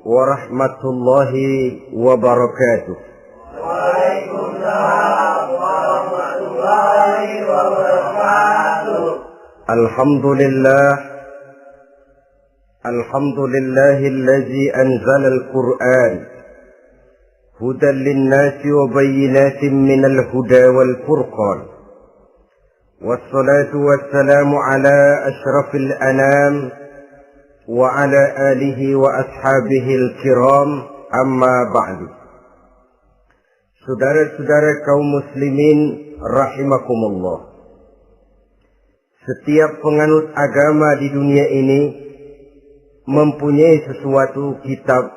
warahmatullahi wabarakatuh. Waalaikumsalam warahmatullahi wabarakatuh. Alhamdulillahillazi anzala al-Qur'an hudan lin-nasi wa bayyinatin minal huda wal furqan. Wassalatu wassalamu ala asyrafil anam wa ala alihi wa ashabihil kiram, amma ba'du. Saudara-saudara kaum muslimin rahimakumullah. Setiap penganut agama di dunia ini mempunyai sesuatu kitab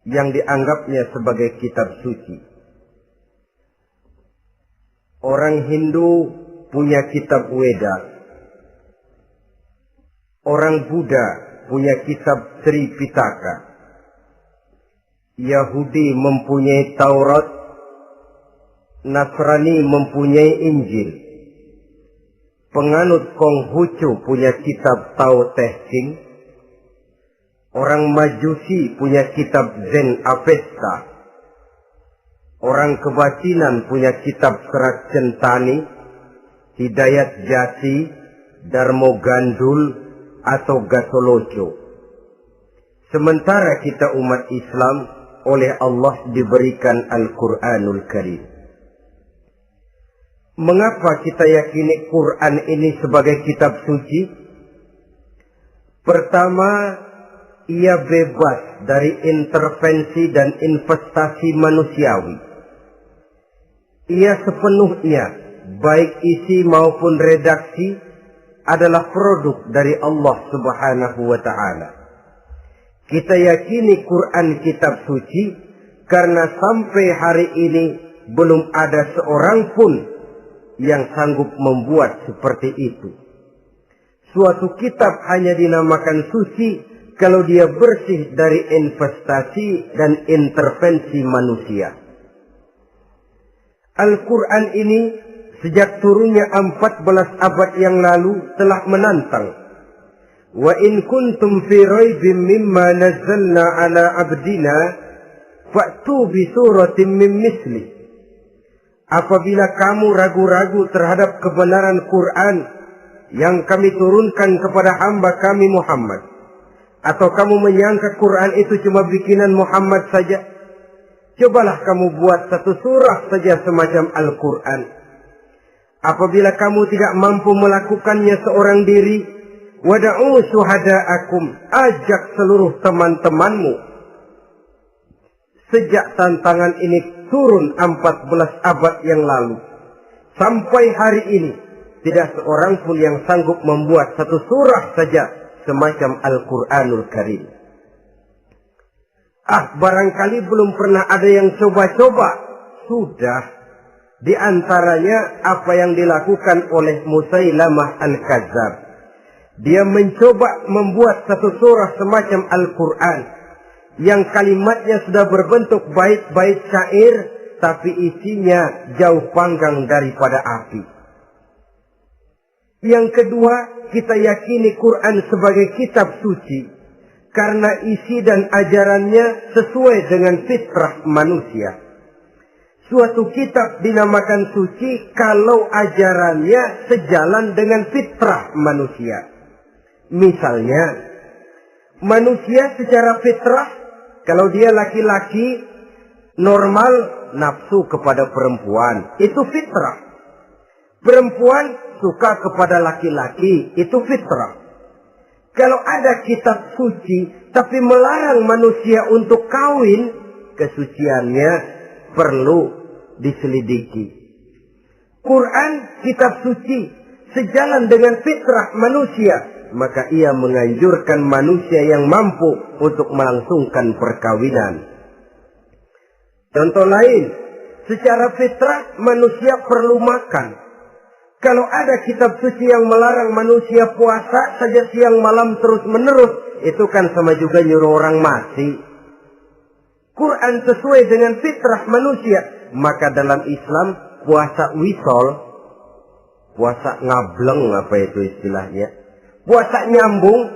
yang dianggapnya sebagai kitab suci. Orang Hindu punya kitab Weda. Orang Buddha punya kitab Tripitaka. Yahudi mempunyai Taurat. Nasrani mempunyai Injil. Penganut Konghucu punya kitab Tao Te Ching. Orang Majusi punya kitab Zen Avesta. Orang Kebatinan punya kitab Serat Centani, Hidayat Jati, Darmo Gandul, atau Gasoloco. Sementara kita umat Islam oleh Allah diberikan Al-Quranul Karim. Mengapa kita yakini Quran ini sebagai kitab suci? Pertama, ia bebas dari intervensi dan investasi manusiawi. Ia sepenuhnya, baik isi maupun redaksi, adalah produk dari Allah Subhanahu wa Ta'ala. Kita yakini Quran kitab suci karena sampai hari ini belum ada seorang pun yang sanggup membuat seperti itu. Suatu kitab hanya dinamakan suci kalau dia bersih dari investasi dan intervensi manusia. Al-Quran ini sejak turunnya 14 abad yang lalu telah menantang. Wa in kuntum fi raibin mimma nazzalna ala abdina fa'tu bi suratin min misli. Apabila kamu ragu-ragu terhadap kebenaran Quran yang kami turunkan kepada hamba kami Muhammad, atau kamu menyangka Quran itu cuma bikinan Muhammad saja, cobalah kamu buat satu surah saja semacam Al-Quran. Apabila kamu tidak mampu melakukannya seorang diri, wada'u syuhada'akum, ajak seluruh teman-temanmu. Sejak tantangan ini turun 14 abad yang lalu, sampai hari ini, tidak seorang pun yang sanggup membuat satu surah saja semacam Al-Quranul Karim. Barangkali belum pernah ada yang coba-coba. Sudah. Di antaranya apa yang dilakukan oleh Musailamah Al-Kadzab. Dia mencoba membuat satu surah semacam Al-Quran yang kalimatnya sudah berbentuk bait-bait syair, tapi isinya jauh panggang daripada api. Yang kedua, kita yakini Quran sebagai kitab suci karena isi dan ajarannya sesuai dengan fitrah manusia. Suatu kitab dinamakan suci kalau ajarannya sejalan dengan fitrah manusia. Misalnya, manusia secara fitrah, kalau dia laki-laki, normal nafsu kepada perempuan, itu fitrah. Perempuan suka kepada laki-laki, itu fitrah. Kalau ada kitab suci, tapi melarang manusia untuk kawin, kesuciannya perlu diselidiki. Quran, kitab suci, sejalan dengan fitrah manusia, maka ia menganjurkan manusia yang mampu untuk melangsungkan perkawinan. Contoh lain, secara fitrah manusia perlu makan. Kalau ada kitab suci yang melarang manusia puasa saja siang malam terus menerus, itu kan sama juga nyuruh orang mati. Quran sesuai dengan fitrah manusia. Maka dalam Islam puasa wisol, puasa ngableng apa itu istilahnya, puasa nyambung,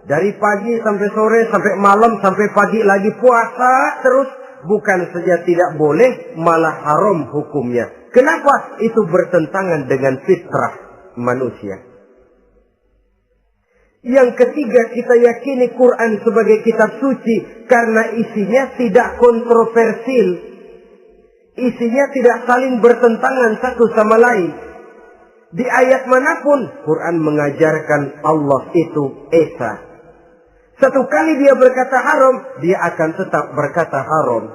Dari pagi sampai sore, sampai malam, sampai pagi lagi puasa terus. Bukan saja tidak boleh, malah haram hukumnya. Kenapa? Itu bertentangan dengan fitrah manusia. Yang ketiga, kita yakini Quran sebagai kitab suci karena isinya tidak kontroversial. Isinya tidak saling bertentangan satu sama lain. Di ayat manapun, Quran mengajarkan Allah itu Esa. Satu kali dia berkata haram, dia akan tetap berkata haram.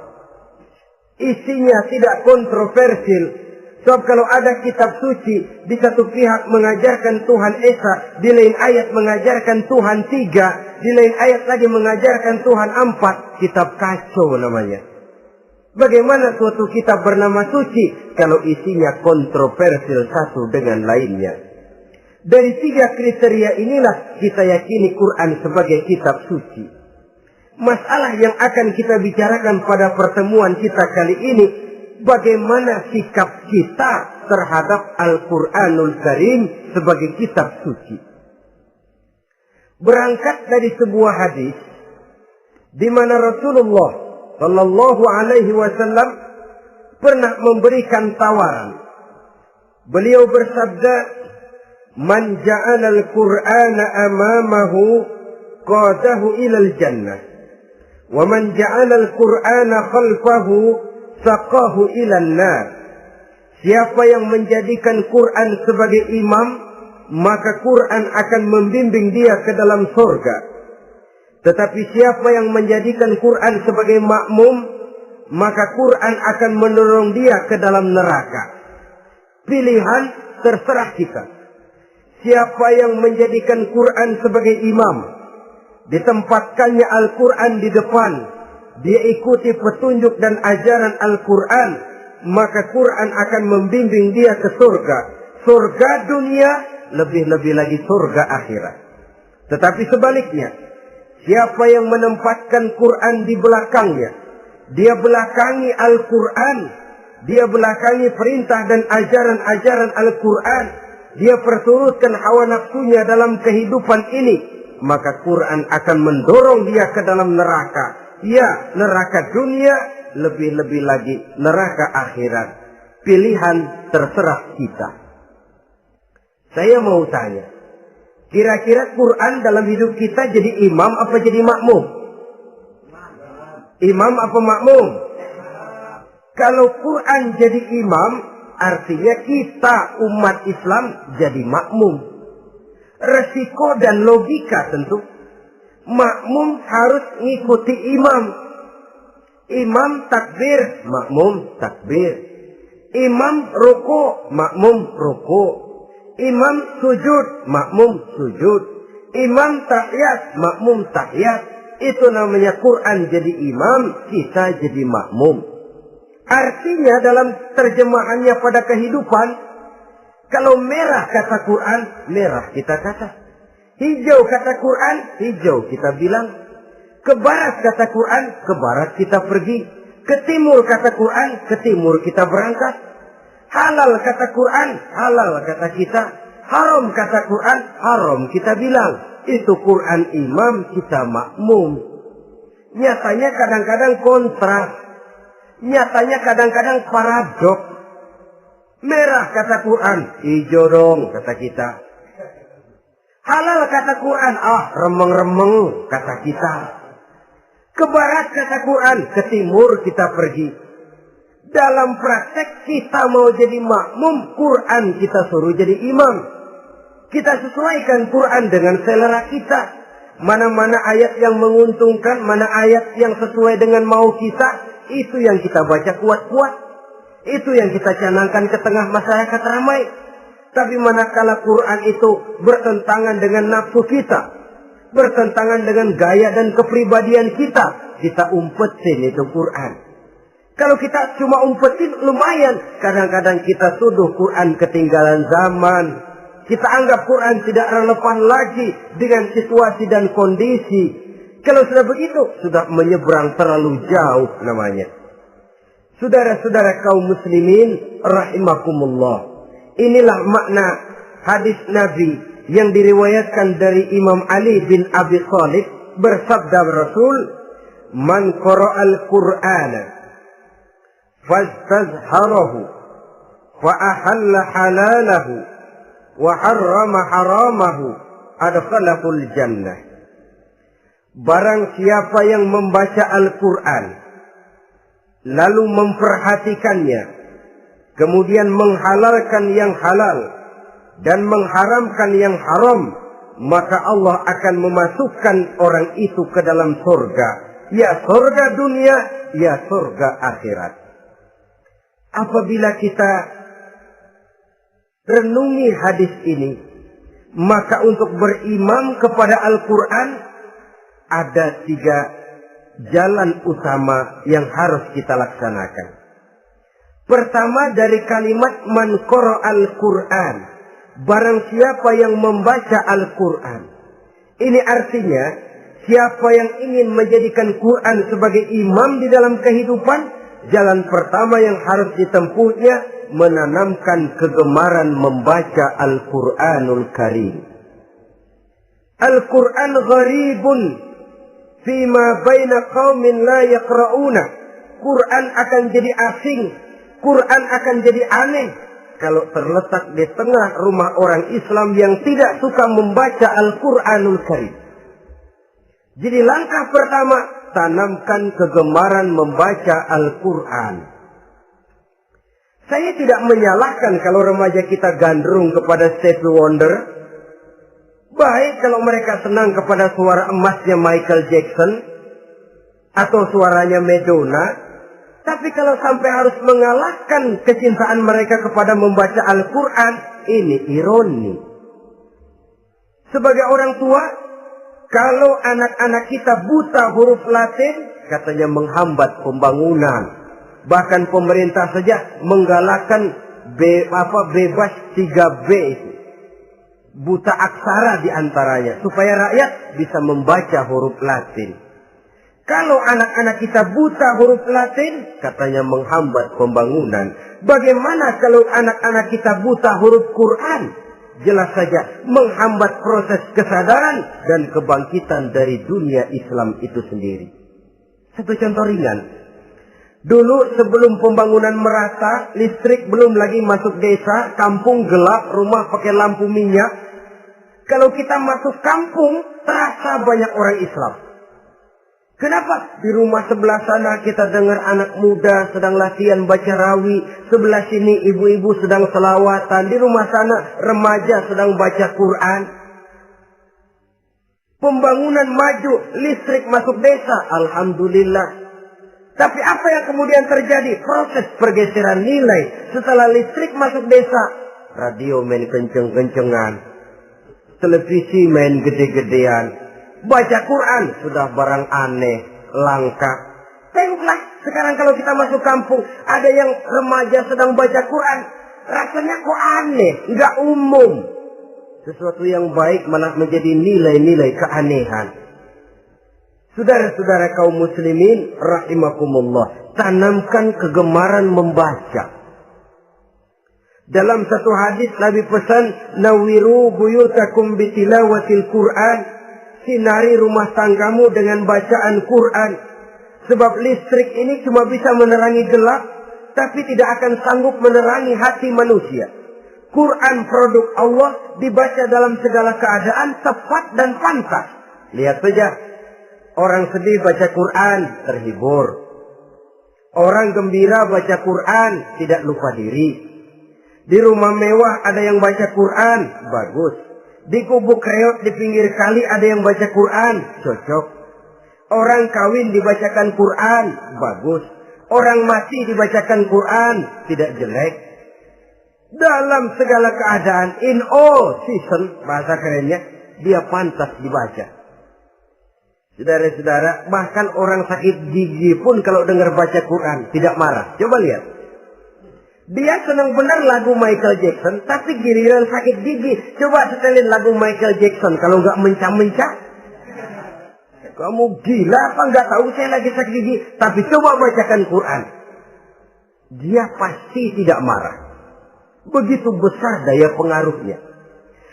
Isinya tidak kontroversial. Sebab kalau ada kitab suci, di satu pihak mengajarkan Tuhan Esa, di lain ayat mengajarkan Tuhan 3, di lain ayat lagi mengajarkan Tuhan 4, kitab kacau namanya. Bagaimana suatu kitab bernama suci kalau isinya kontroversial satu dengan lainnya? Dari 3 kriteria inilah kita yakini Quran sebagai kitab suci. Masalah yang akan kita bicarakan pada pertemuan kita kali ini, bagaimana sikap kita terhadap Al-Quranul Karim sebagai kitab suci. Berangkat dari sebuah hadis di mana Rasulullah Sallallahu Alaihi Wasallam pernah memberikan tawaran. Beliau bersabda, "Man ja'ala al-Qur'ana amamahu qadahu ilal jannah, wa man ja'ala al-Qur'ana khalfahu saqahu ilan nar." Siapa yang menjadikan Quran sebagai imam, maka Quran akan membimbing dia ke dalam surga. Tetapi siapa yang menjadikan Quran sebagai makmum, maka Quran akan mendorong dia ke dalam neraka. Pilihan terserah kita. Siapa yang menjadikan Quran sebagai imam, ditempatkannya Al-Quran di depan, dia ikuti petunjuk dan ajaran Al-Quran, maka Quran akan membimbing dia ke surga. Surga dunia, lebih-lebih lagi surga akhirat. Tetapi sebaliknya, siapa yang menempatkan Quran di belakangnya, dia belakangi Al-Quran, dia belakangi perintah dan ajaran-ajaran Al-Quran, dia perturutkan hawa nafsunya dalam kehidupan ini, maka Quran akan mendorong dia ke dalam neraka. Ya, neraka dunia, lebih-lebih lagi neraka akhirat. Pilihan terserah kita. Saya mau tanya, kira-kira Quran dalam hidup kita jadi imam apa jadi makmum? Imam apa makmum? Kalau Quran jadi imam, artinya kita umat Islam jadi makmum. Resiko dan logika tentu. Makmum harus ngikuti imam. Imam takbir, makmum takbir. Imam ruku, makmum ruku. Imam sujud, makmum sujud. Imam tahiyat, makmum tahiyat. Itu namanya Quran jadi imam, kita jadi makmum. Artinya dalam terjemahannya pada kehidupan, kalau merah kata Quran, merah kita kata. Hijau kata Quran, hijau kita bilang. Ke barat kata Quran, ke barat kita pergi. Ke timur kata Quran, ke timur kita berangkat. Halal kata Quran, halal kata kita. Haram kata Quran, haram kita bilang. Itu Quran imam, kita makmum. Nyatanya kadang-kadang kontras. Nyatanya kadang-kadang paradok. Merah kata Quran, hijau dong kata kita. Halal kata Quran, remeng-remeng kata kita. Ke barat kata Quran, ke timur kita pergi. Dalam praktek kita mau jadi makmum, Quran kita suruh jadi imam. Kita sesuaikan Quran dengan selera kita. Mana-mana ayat yang menguntungkan, mana ayat yang sesuai dengan mau kita, itu yang kita baca kuat-kuat. Itu yang kita canangkan ke tengah masyarakat ramai. Tapi manakala Quran itu bertentangan dengan nafsu kita, bertentangan dengan gaya dan kepribadian kita, kita umpetin itu Quran. Kalau kita cuma umpetin lumayan, kadang-kadang kita tuduh Quran ketinggalan zaman. Kita anggap Quran tidak relevan lagi dengan situasi dan kondisi. Kalau sudah begitu, sudah menyeberang terlalu jauh namanya. Saudara-saudara kaum muslimin rahimakumullah. Inilah makna hadis Nabi yang diriwayatkan dari Imam Ali bin Abi Thalib, bersabda Rasul, "Man qara'al Qur'ana fastazharahu fa ahalla halalahu wa harrama haramahu adkhalahul jannah." Barang siapa yang membaca Al-Quran lalu memperhatikannya, kemudian menghalalkan yang halal dan mengharamkan yang haram, maka Allah akan memasukkan orang itu ke dalam surga. Ya surga dunia, ya surga akhirat. Apabila kita renungi hadis ini, maka untuk berimam kepada Al-Quran ada 3 jalan utama yang harus kita laksanakan. Pertama, dari kalimat man qara'al Qur'an, barang siapa yang membaca Al-Quran. Ini artinya siapa yang ingin menjadikan Quran sebagai imam di dalam kehidupan, jalan pertama yang harus ditempuhnya menanamkan kegemaran membaca Al-Quranul Karim. Al-Quran gharibun fima baina qaumin la yaqra'una. Quran akan jadi asing, Quran akan jadi aneh kalau terletak di tengah rumah orang Islam yang tidak suka membaca Al-Quranul Karim. Jadi langkah pertama, tanamkan kegemaran membaca Al-Quran. Saya tidak menyalahkan kalau remaja kita gandrung kepada Stevie Wonder. Baik kalau mereka senang kepada suara emasnya Michael Jackson atau suaranya Madonna. Tapi kalau sampai harus mengalahkan kecintaan mereka kepada membaca Al-Quran, ini ironi. Sebagai orang tua, kalau anak-anak kita buta huruf Latin, katanya menghambat pembangunan. Bahkan pemerintah saja menggalakkan bebas 3B itu. Buta aksara diantaranya, supaya rakyat bisa membaca huruf Latin. Kalau anak-anak kita buta huruf Latin, katanya menghambat pembangunan. Bagaimana kalau anak-anak kita buta huruf Quran? Jelas saja menghambat proses kesadaran dan kebangkitan dari dunia Islam itu sendiri. Satu contoh ringan. Dulu sebelum pembangunan merata, listrik belum lagi masuk desa, kampung gelap, rumah pakai lampu minyak. Kalau kita masuk kampung, terasa banyak orang Islam. Kenapa? Di rumah sebelah sana kita dengar anak muda sedang latihan baca rawi. Sebelah sini ibu-ibu sedang selawatan. Di rumah sana remaja sedang baca Quran. Pembangunan maju, listrik masuk desa. Alhamdulillah. Tapi apa yang kemudian terjadi? Proses pergeseran nilai. Setelah listrik masuk desa, radio main kenceng-kencengan. Televisi main gede-gedean. Baca Quran sudah barang aneh, langka. Tengoklah sekarang kalau kita masuk kampung, ada yang remaja sedang baca Quran. Rasanya kok aneh, nggak umum. Sesuatu yang baik malah menjadi nilai-nilai keanehan. Saudara-saudara kaum muslimin rahimakumullah, tanamkan kegemaran membaca. Dalam satu hadis Nabi pesan, nawiru buyutakum bitilawatil Quran. Sinari rumah tanggamu dengan bacaan Quran. Sebab listrik ini cuma bisa menerangi gelap, tapi tidak akan sanggup menerangi hati manusia. Quran produk Allah dibaca dalam segala keadaan, tepat dan pantas. Lihat saja, orang sedih baca Quran, terhibur. Orang gembira baca Quran, tidak lupa diri. Di rumah mewah ada yang baca Quran, bagus. Di gubuk reot di pinggir kali ada yang baca Quran, cocok. Orang kawin dibacakan Quran, bagus. Orang mati dibacakan Quran, tidak jelek. Dalam segala keadaan, in all season, bahasa kerennya, dia pantas dibaca. Saudara-saudara, bahkan orang sakit gigi pun kalau dengar baca Quran, tidak marah. Coba lihat. Dia senang benar lagu Michael Jackson, tapi giliran sakit gigi. Coba setelin lagu Michael Jackson, kalau nggak mencah-mencah. Kamu gila apa nggak tahu saya lagi sakit gigi? Tapi coba bacakan Quran. Dia pasti tidak marah. Begitu besar daya pengaruhnya.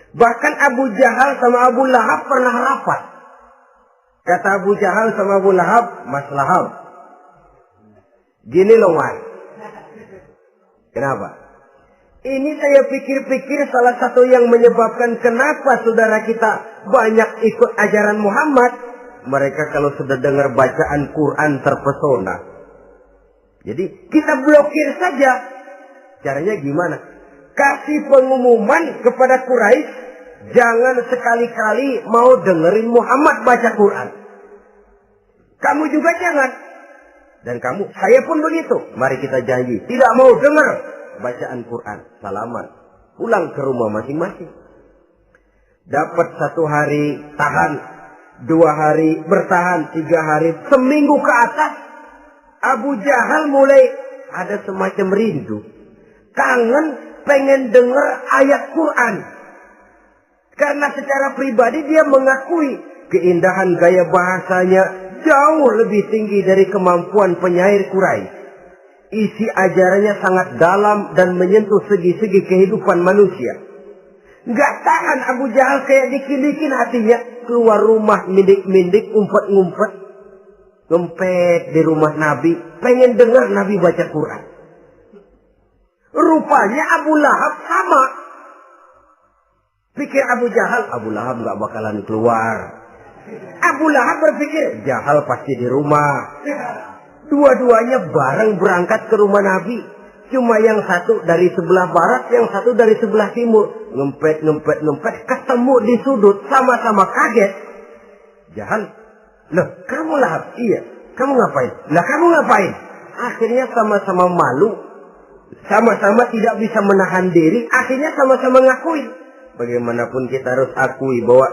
Bahkan Abu Jahal sama Abu Lahab pernah rapat. Kata Abu Jahal sama Abu Lahab, Mas Lahab, gini loh Mas. Kenapa? Ini saya pikir-pikir salah satu yang menyebabkan kenapa saudara kita banyak ikut ajaran Muhammad. Mereka kalau sudah dengar bacaan Quran terpesona. Jadi kita blokir saja. Caranya gimana? Kasih pengumuman kepada Quraisy, jangan sekali-kali mau dengerin Muhammad baca Quran. Kamu juga jangan. Dan kamu, saya pun begitu. Mari kita janji, tidak mau dengar bacaan Quran. Salaman. Pulang ke rumah masing-masing. Dapat 1 hari tahan, 2 hari bertahan, 3 hari, seminggu ke atas. Abu Jahal mulai ada semacam rindu. Kangen pengen dengar ayat Quran. Karena secara pribadi dia mengakui keindahan gaya bahasanya jauh lebih tinggi dari kemampuan penyair Quraisy. Isi ajarannya sangat dalam dan menyentuh segi-segi kehidupan manusia. Nggak tahan Abu Jahal kayak dikit-dikit hatinya. Keluar rumah mindik-mindik, umpet-ngumpet. Ngempet di rumah Nabi. Pengen dengar Nabi baca Quran. Rupanya Abu Lahab sama. Pikir Abu Lahab nggak bakalan keluar. Abu Lahab berpikir, Jahal pasti di rumah. Dua-duanya bareng berangkat ke rumah Nabi. Cuma yang satu dari sebelah barat, yang satu dari sebelah timur. Ngempet, ketemu di sudut, sama-sama kaget. Jahal, loh kamu Lahab? Iya, kamu ngapain? Lah kamu ngapain? Akhirnya sama-sama malu. Sama-sama tidak bisa menahan diri, akhirnya sama-sama ngakuin. Bagaimanapun kita harus akui bahwa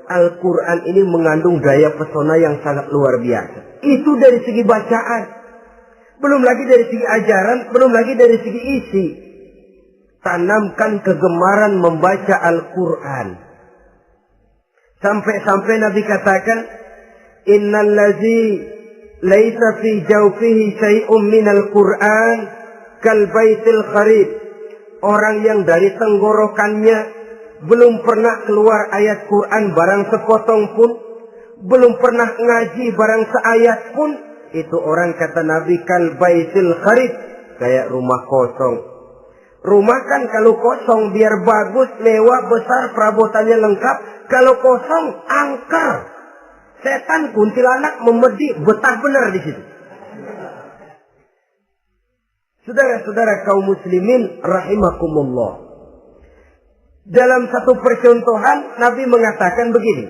Al-Quran ini mengandung daya pesona yang sangat luar biasa. Itu dari segi bacaan. Belum lagi dari segi ajaran, belum lagi dari segi isi. Tanamkan kegemaran membaca Al-Quran. Sampai-sampai Nabi katakan, Innal ladzi laisa fi jawfihi syai'un minal Quran kal baitil kharib. Orang yang dari tenggorokannya belum pernah keluar ayat Quran barang sepotong pun, belum pernah ngaji barang seayat pun, itu orang kata Nabi kal baitil kharib, kayak rumah kosong. Rumah kan kalau kosong biar bagus, mewah, besar, perabotannya lengkap. Kalau kosong angker. Setan kuntilanak memedi betah benar di situ. Saudara-saudara kaum muslimin rahimakumullah. Dalam satu percontohan Nabi mengatakan begini.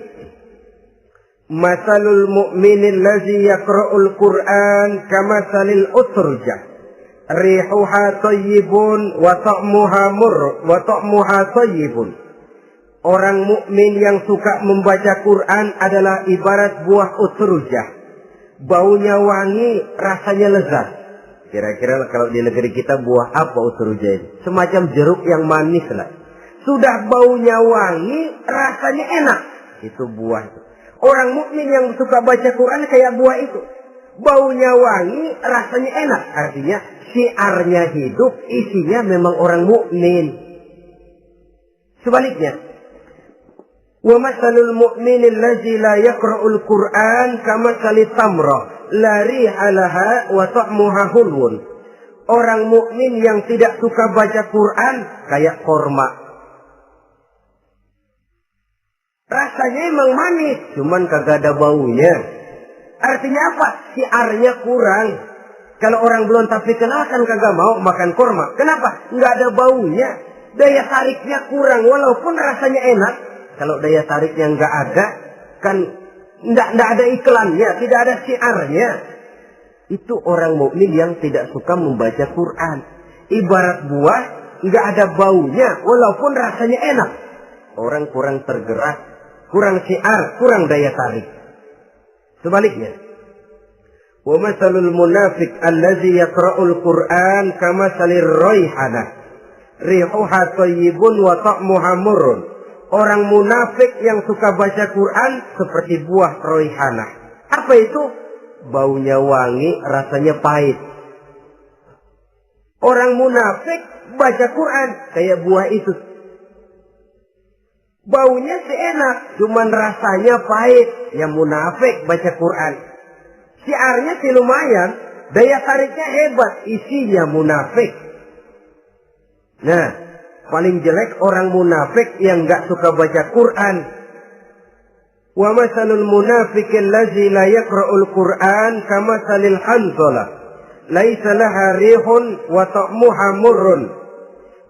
Masalul mu'minil ladzi yaqra'ul Qur'an kamasalil utrujah. Rihuha thayyibun wa ta'muha thayyibun. Orang mukmin yang suka membaca Quran adalah ibarat buah utrujah. Baunya wangi, rasanya lezat. Kira-kira kalau di negeri kita buah apa utrujah ini? Semacam jeruk yang manis lah. Sudah baunya wangi, rasanya enak. Itu buah itu. Orang mukmin yang suka baca Quran kayak buah itu. Baunya wangi, rasanya enak. Artinya syiarnya hidup, isinya memang orang mukmin. Sebaliknya, wa masalul mu'minil ladzi la yaqra'ul Qur'an kamasalit tamrah la riha laha wa ta'muha hulwun. Orang mukmin yang tidak suka baca Quran kayak korma. Rasanya emang manis, cuman kagak ada baunya. Artinya apa? Syiarnya kurang. Kalau orang belum tapi kenal kan kagak mau makan korma. Kenapa? Nggak ada baunya. Daya tariknya kurang walaupun rasanya enak. Kalau daya tariknya nggak ada, kan nggak ada iklannya, tidak ada syiarnya. Itu orang mukmin yang tidak suka membaca Quran. Ibarat buah, nggak ada baunya, walaupun rasanya enak. Orang kurang tergerak, kurang syiar, kurang daya tarik. Sebaliknya, wa masalul munafiq allazi yaqra'ul Qur'an kamasalir raihanah. Rihuha thayyibun wa ta'muha murrun. Orang munafik yang suka baca Quran seperti buah roihanah. Apa itu? Baunya wangi, rasanya pahit. Orang munafik baca Quran kayak buah itu. Baunya sih enak, cuman rasanya pahit. Ya munafik baca Quran. Syiarnya sih lumayan, daya tariknya hebat, isinya munafik. Nah, paling jelek orang munafik yang gak suka baca Quran. Wa masalul munafiqil ladzi la yaqra'ul Qur'an kamasalil hanzalah laisa laha rihun wa ta'muha murrun.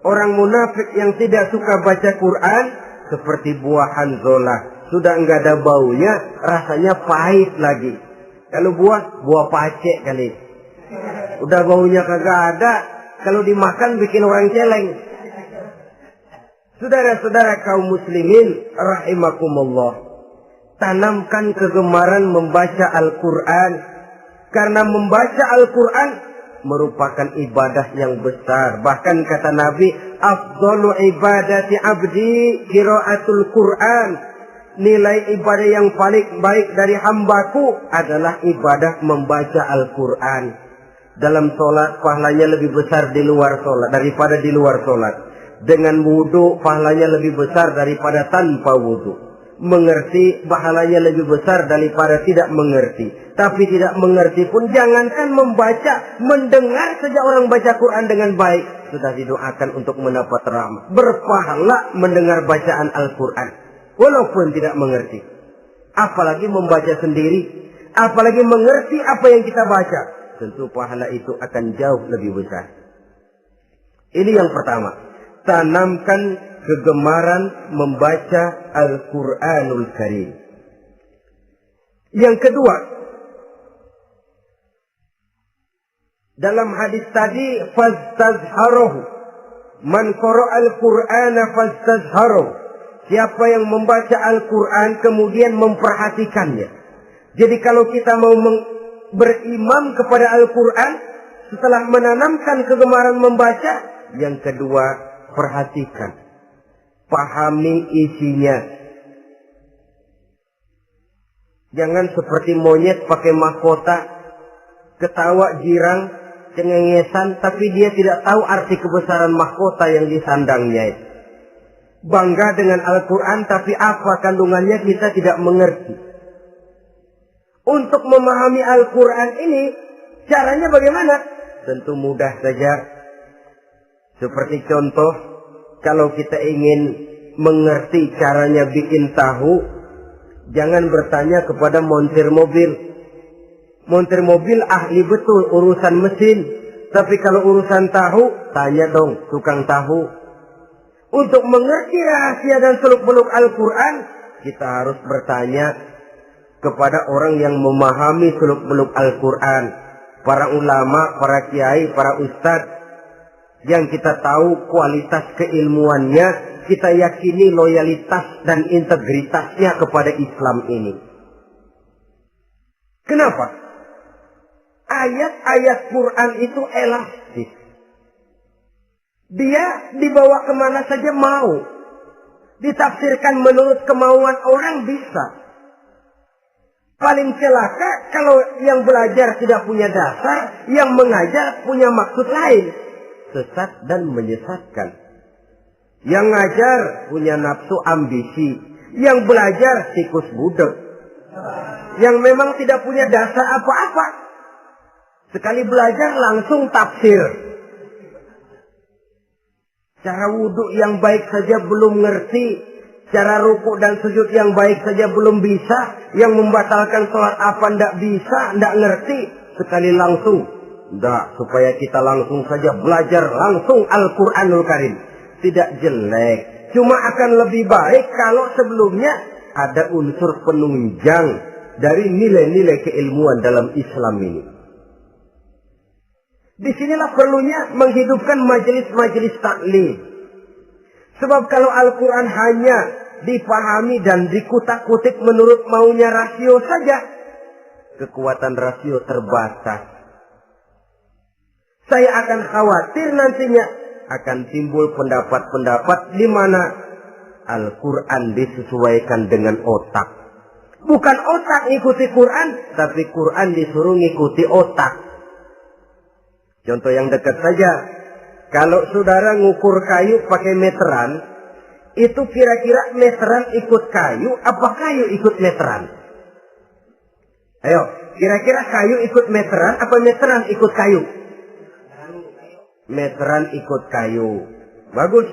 Orang munafik yang tidak suka baca Quran seperti buah hanzalah, sudah enggak ada baunya, rasanya pahit lagi. Kalau buah pacek kali. Udah baunya kagak ada, kalau dimakan bikin orang celeng. Saudara-saudara kaum muslimin rahimakumullah, tanamkan kegemaran membaca Al-Qur'an, karena membaca Al-Qur'an merupakan ibadah yang besar. Bahkan kata Nabi, afdalu ibadati abdi qiraatul Qur'an. Nilai ibadah yang paling baik dari hambaku adalah ibadah membaca Al-Qur'an. Dalam sholat pahalanya lebih besar di luar sholat daripada di luar sholat. Dengan wudu pahalanya lebih besar daripada tanpa wudu. Mengerti pahalanya lebih besar daripada tidak mengerti. Tapi tidak mengerti pun jangankan membaca, mendengar saja orang baca Quran dengan baik sudah didoakan untuk mendapat rahmat. Berpahala mendengar bacaan Al-Quran walaupun tidak mengerti. Apalagi membaca sendiri, apalagi mengerti apa yang kita baca, tentu pahala itu akan jauh lebih besar. Ini yang pertama, tanamkan kegemaran membaca Al-Quranul Karim. Yang kedua, dalam hadis tadi, fastazharuhu, man qara'al Qur'ana fastazharuhu. Siapa yang membaca Al-Quran kemudian memperhatikannya. Jadi kalau kita mau berimam kepada Al-Quran, setelah menanamkan kegemaran membaca, yang kedua, perhatikan. Pahami isinya. Jangan seperti monyet pakai mahkota, ketawa girang, cengengesan, tapi dia tidak tahu arti kebesaran mahkota yang disandangnya itu. Bangga dengan Al-Quran, tapi apa kandungannya kita tidak mengerti. Untuk memahami Al-Quran ini, caranya bagaimana? Tentu mudah saja. Seperti contoh, kalau kita ingin mengerti caranya bikin tahu, jangan bertanya kepada montir mobil. Montir mobil ahli betul urusan mesin. Tapi kalau urusan tahu, tanya dong tukang tahu. Untuk mengerti rahasia dan seluk-beluk Al-Quran, kita harus bertanya kepada orang yang memahami seluk-beluk Al-Quran. Para ulama, para kiai, para ustadz, yang kita tahu kualitas keilmuannya, kita yakini loyalitas dan integritasnya kepada Islam ini. Kenapa? Ayat-ayat Quran itu elastis. Dia dibawa kemana saja mau. Ditafsirkan menurut kemauan orang bisa. Paling celaka kalau yang belajar tidak punya dasar, yang mengajar punya maksud lain. Sesat dan menyesatkan. Yang ngajar punya nafsu ambisi. Yang belajar tikus budek. Yang memang tidak punya dasar apa-apa. Sekali belajar langsung tafsir. Cara wudhu yang baik saja belum ngerti. Cara rukuk dan sujud yang baik saja belum bisa. Yang membatalkan sholat apa ndak bisa, ndak ngerti. Sekali langsung. Ndak, supaya kita langsung saja belajar langsung Al-Quranul Karim. Tidak jelek. Cuma akan lebih baik kalau sebelumnya ada unsur penunjang dari nilai-nilai keilmuan dalam Islam ini. Disinilah perlunya menghidupkan majelis-majelis taklim. Sebab kalau Al-Quran hanya dipahami dan dikutak-kutik menurut maunya rasio saja, kekuatan rasio terbatas. Saya akan khawatir nantinya akan timbul pendapat-pendapat di mana Al-Quran disesuaikan dengan otak. Bukan otak ikuti Quran, tapi Quran disuruh ngikuti otak. Contoh yang dekat saja, kalau saudara ngukur kayu pakai meteran, itu kira-kira meteran ikut kayu, apa kayu ikut meteran? Ayo, kira-kira kayu ikut meteran, apa meteran ikut kayu? Meteran ikut kayu. Bagus.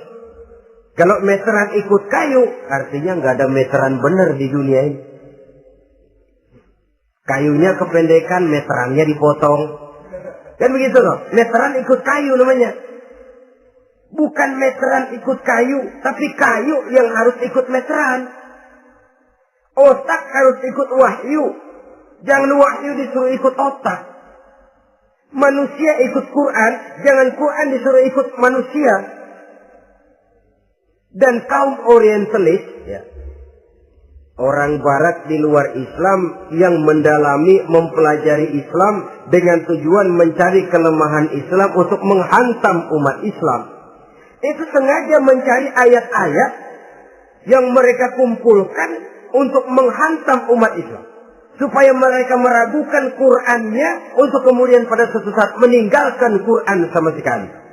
Kalau meteran ikut kayu, artinya nggak ada meteran benar di dunia ini. Kayunya kependekan, meterannya dipotong. Kan begitu loh. Meteran ikut kayu namanya. Bukan meteran ikut kayu, tapi kayu yang harus ikut meteran. Otak harus ikut wahyu. Jangan wahyu disuruh ikut otak. Manusia ikut Quran, jangan Quran disuruh ikut manusia. Dan kaum orientalis, ya, orang barat di luar Islam yang mendalami, mempelajari Islam dengan tujuan mencari kelemahan Islam untuk menghantam umat Islam. Itu sengaja mencari ayat-ayat yang mereka kumpulkan untuk menghantam umat Islam. Supaya mereka meragukan Qur'annya untuk kemudian pada suatu saat meninggalkan Qur'an sama sekali.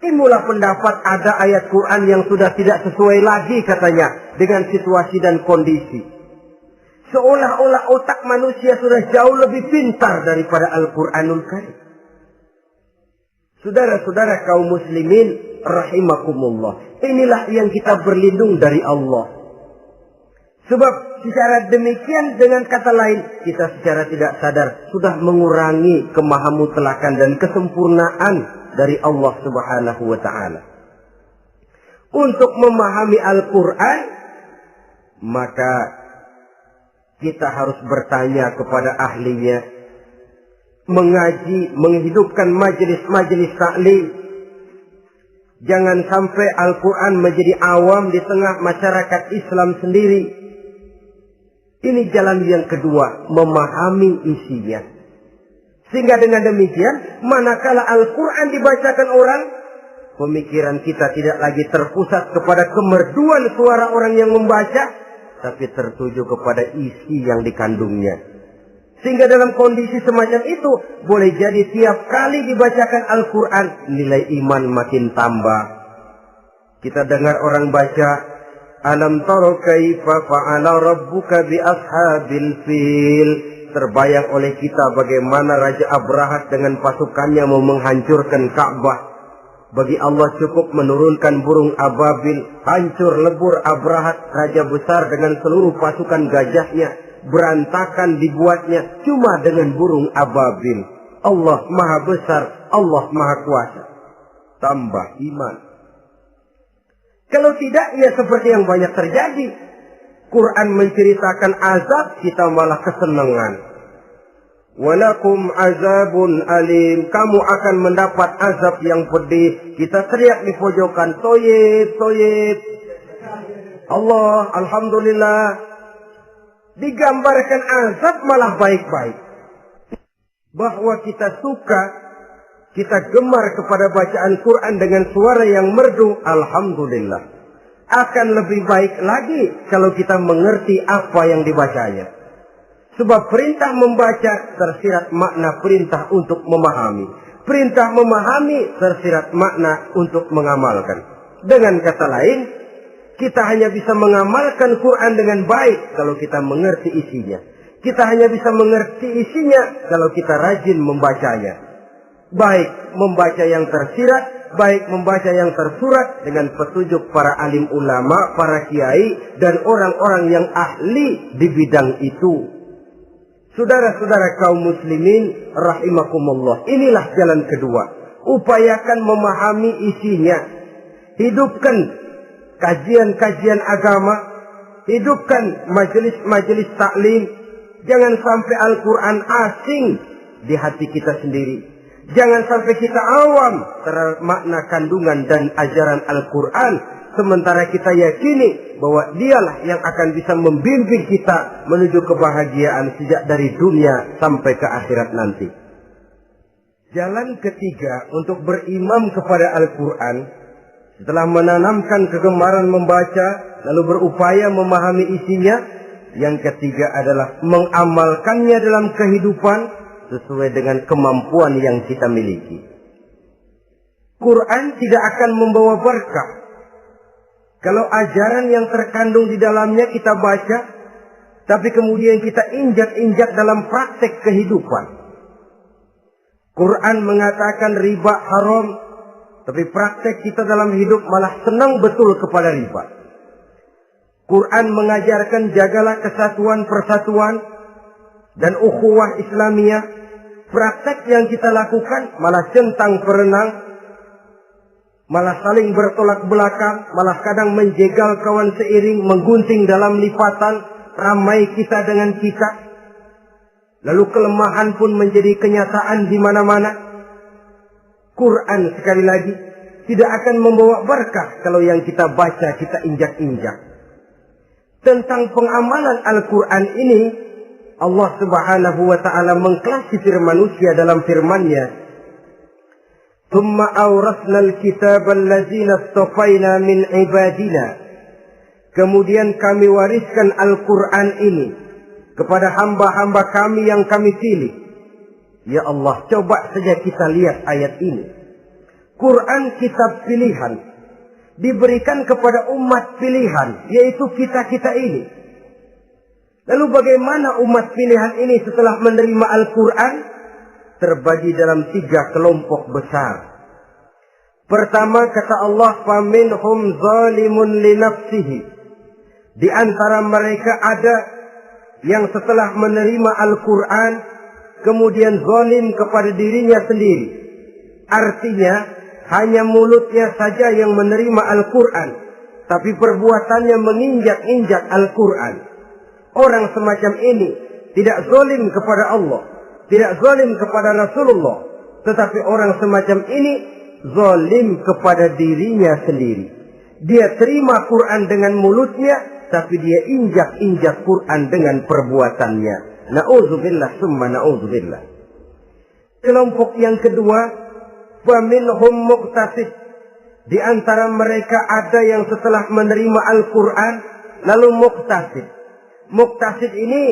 Timbullah pendapat ada ayat Quran yang sudah tidak sesuai lagi katanya dengan situasi dan kondisi. Seolah-olah otak manusia sudah jauh lebih pintar daripada Al-Quranul Karim. Saudara-saudara kaum muslimin rahimakumullah. Inilah yang kita berlindung dari Allah. Sebab secara demikian dengan kata lain kita secara tidak sadar sudah mengurangi kemahamutlakan dan kesempurnaan dari Allah Subhanahu wa ta'ala. Untuk memahami Al-Quran, maka kita harus bertanya kepada ahlinya, mengaji, menghidupkan majelis-majelis taklim. Jangan sampai Al-Quran menjadi awam di tengah masyarakat Islam sendiri. Ini jalan yang kedua, memahami isinya. Sehingga dengan demikian, manakala Al-Quran dibacakan orang, pemikiran kita tidak lagi terpusat kepada kemerduan suara orang yang membaca, tapi tertuju kepada isi yang dikandungnya. Sehingga dalam kondisi semacam itu, boleh jadi tiap kali dibacakan Al-Quran, nilai iman makin tambah. Kita dengar orang baca, Alam taro kaifa fa'ala rabbuka bi ashabil fil. Terbayang oleh kita bagaimana Raja Abrahat dengan pasukannya mau menghancurkan Ka'bah. Bagi Allah cukup menurunkan burung ababil, hancur lebur Abrahat, raja besar dengan seluruh pasukan gajahnya, berantakan dibuatnya cuma dengan burung ababil. Allah maha besar, Allah maha kuasa. Tambah iman. Kalau tidak, ya seperti yang banyak terjadi. Quran menceritakan azab, kita malah kesenangan. Walakum azabun alim. Kamu akan mendapat azab yang pedih. Kita teriak di pojokan, toyib, toyib. Allah, alhamdulillah. Digambarkan azab malah baik-baik. Bahwa kita suka, kita gemar kepada bacaan Quran dengan suara yang merdu, alhamdulillah. Akan lebih baik lagi kalau kita mengerti apa yang dibacanya. Sebab perintah membaca tersirat makna perintah untuk memahami. Perintah memahami tersirat makna untuk mengamalkan. Dengan kata lain, kita hanya bisa mengamalkan Quran dengan baik kalau kita mengerti isinya. Kita hanya bisa mengerti isinya kalau kita rajin membacanya. Baik membaca yang tersirat, baik membaca yang tersurat dengan petunjuk para alim ulama, para kiai, dan orang-orang yang ahli di bidang itu. Saudara-saudara kaum muslimin rahimakumullah, inilah jalan kedua. Upayakan memahami isinya. Hidupkan kajian-kajian agama, hidupkan majelis-majelis taklim. Jangan sampai Al-Quran asing di hati kita sendiri. Jangan sampai kita awam terhadap makna kandungan dan ajaran Al-Quran, sementara kita yakini bahwa dialah yang akan bisa membimbing kita menuju kebahagiaan sejak dari dunia sampai ke akhirat nanti. Jalan ketiga untuk berimam kepada Al-Quran, setelah menanamkan kegemaran membaca, lalu berupaya memahami isinya, yang ketiga adalah mengamalkannya dalam kehidupan, sesuai dengan kemampuan yang kita miliki. Quran tidak akan membawa berkah Kalau ajaran yang terkandung di dalamnya kita baca, tapi kemudian kita injak-injak dalam praktek kehidupan. Quran mengatakan riba haram, tapi praktek kita dalam hidup malah senang betul kepada riba. Quran mengajarkan jagalah kesatuan persatuan dan ukhuwah Islamiyah. Praktek yang kita lakukan malah centang perenang, malah saling bertolak belakang, malah kadang menjegal kawan seiring, menggunting dalam lipatan, ramai kita dengan kita. Lalu kelemahan pun menjadi kenyataan di mana-mana. Quran sekali lagi tidak akan membawa berkah kalau yang kita baca kita injak-injak. Tentang pengamalan Al-Quran ini, Allah Subhanahu wa ta'ala mengklasifikasi manusia dalam firman-Nya, "Tsumma awrasna al-kitaba allazina istafaina min ibadina." Kemudian kami wariskan Al-Quran ini kepada hamba-hamba kami yang kami pilih. Ya Allah, coba saja kita lihat ayat ini. Quran kitab pilihan, diberikan kepada umat pilihan, yaitu kita-kita ini. Lalu bagaimana umat pilihan ini setelah menerima Al-Quran? Terbagi dalam 3 kelompok besar. Pertama kata Allah, "Faminhum zalimun li nafsihi." Di antara mereka ada yang setelah menerima Al-Quran kemudian zalim kepada dirinya sendiri. Artinya hanya mulutnya saja yang menerima Al-Quran, tapi perbuatannya menginjak-injak Al-Quran. Orang semacam ini tidak zalim kepada Allah, tidak zalim kepada Rasulullah, tetapi orang semacam ini zalim kepada dirinya sendiri. Dia terima Quran dengan mulutnya, tapi dia injak-injak Quran dengan perbuatannya. Na'udzubillah summa na'udzubillah. Kelompok yang kedua, faminhum muqtasid. Di antara mereka ada yang setelah menerima Al-Quran lalu muqtasid. Muqtasid ini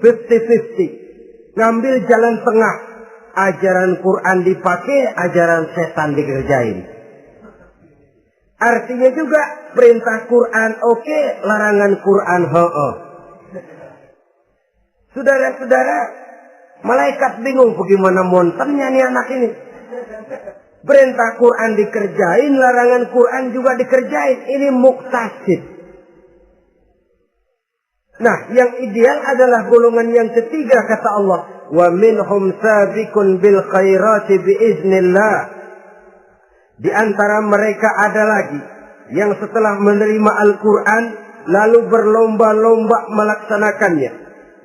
50-50. Ngambil jalan tengah. Ajaran Quran dipakai, ajaran setan dikerjain. Artinya juga perintah Quran oke, larangan Quran ho-oh. Saudara-saudara, malaikat bingung bagaimana monternya nih anak ini. Perintah Quran dikerjain, larangan Quran juga dikerjain. Ini muqtasid. Nah, yang ideal adalah golongan yang ketiga kata Allah, "Wa minhum sabiqun bil khairati biiznillah." Di antara mereka ada lagi yang setelah menerima Al-Quran lalu berlomba-lomba melaksanakannya,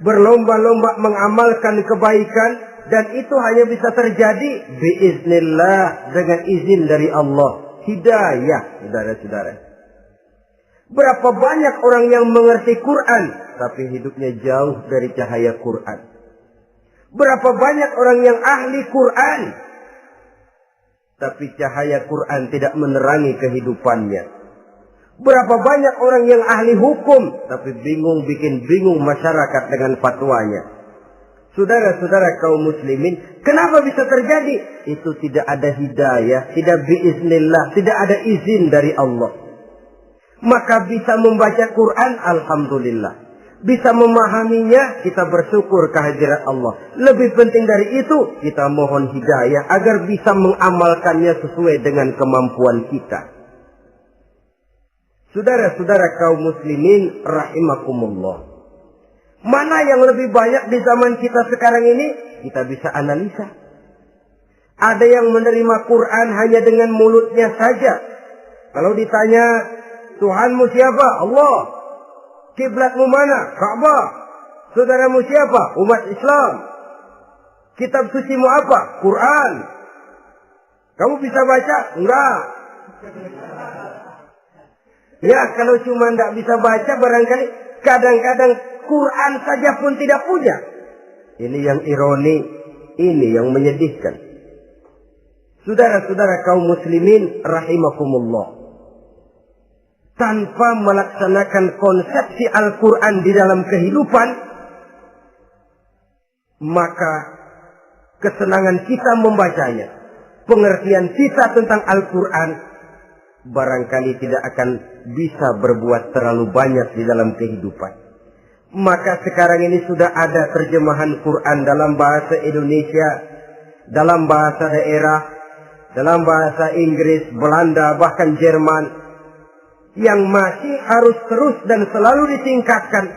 berlomba-lomba mengamalkan kebaikan, dan itu hanya bisa terjadi biiznillah, dengan izin dari Allah. Hidayah, saudara-saudara. Berapa banyak orang yang mengerti Quran tapi hidupnya jauh dari cahaya Quran. Berapa banyak orang yang ahli Quran tapi cahaya Quran tidak menerangi kehidupannya. Berapa banyak orang yang ahli hukum tapi bikin bingung masyarakat dengan fatwanya. Saudara-saudara kaum muslimin, kenapa bisa terjadi? Itu tidak ada hidayah, tidak biiznillah, tidak ada izin dari Allah. Maka bisa membaca Quran, alhamdulillah. Bisa memahaminya, kita bersyukur kehadirat Allah. Lebih penting dari itu, kita mohon hidayah agar bisa mengamalkannya sesuai dengan kemampuan kita. Saudara-saudara kaum muslimin rahimakumullah. Mana yang lebih banyak di zaman kita sekarang ini? Kita bisa analisa. Ada yang menerima Quran hanya dengan mulutnya saja. Kalau ditanya, Tuhanmu siapa? Allah. Kiblatmu mana? Ka'bah. Saudaramu siapa? Umat Islam. Kitab sucimu apa? Quran. Kamu bisa baca? Enggak. Ya, kalau cuma enggak bisa baca, barangkali kadang-kadang Quran saja pun tidak punya. Ini yang ironi, ini yang menyedihkan. Saudara-saudara kaum muslimin rahimakumullah. Tanpa melaksanakan konsepsi Al-Quran di dalam kehidupan, maka kesenangan kita membacanya, pengertian kita tentang Al-Quran barangkali tidak akan bisa berbuat terlalu banyak di dalam kehidupan. Maka sekarang ini sudah ada terjemahan Quran dalam bahasa Indonesia, dalam bahasa daerah, dalam bahasa Inggris, Belanda, bahkan Jerman, yang masih harus terus dan selalu ditingkatkan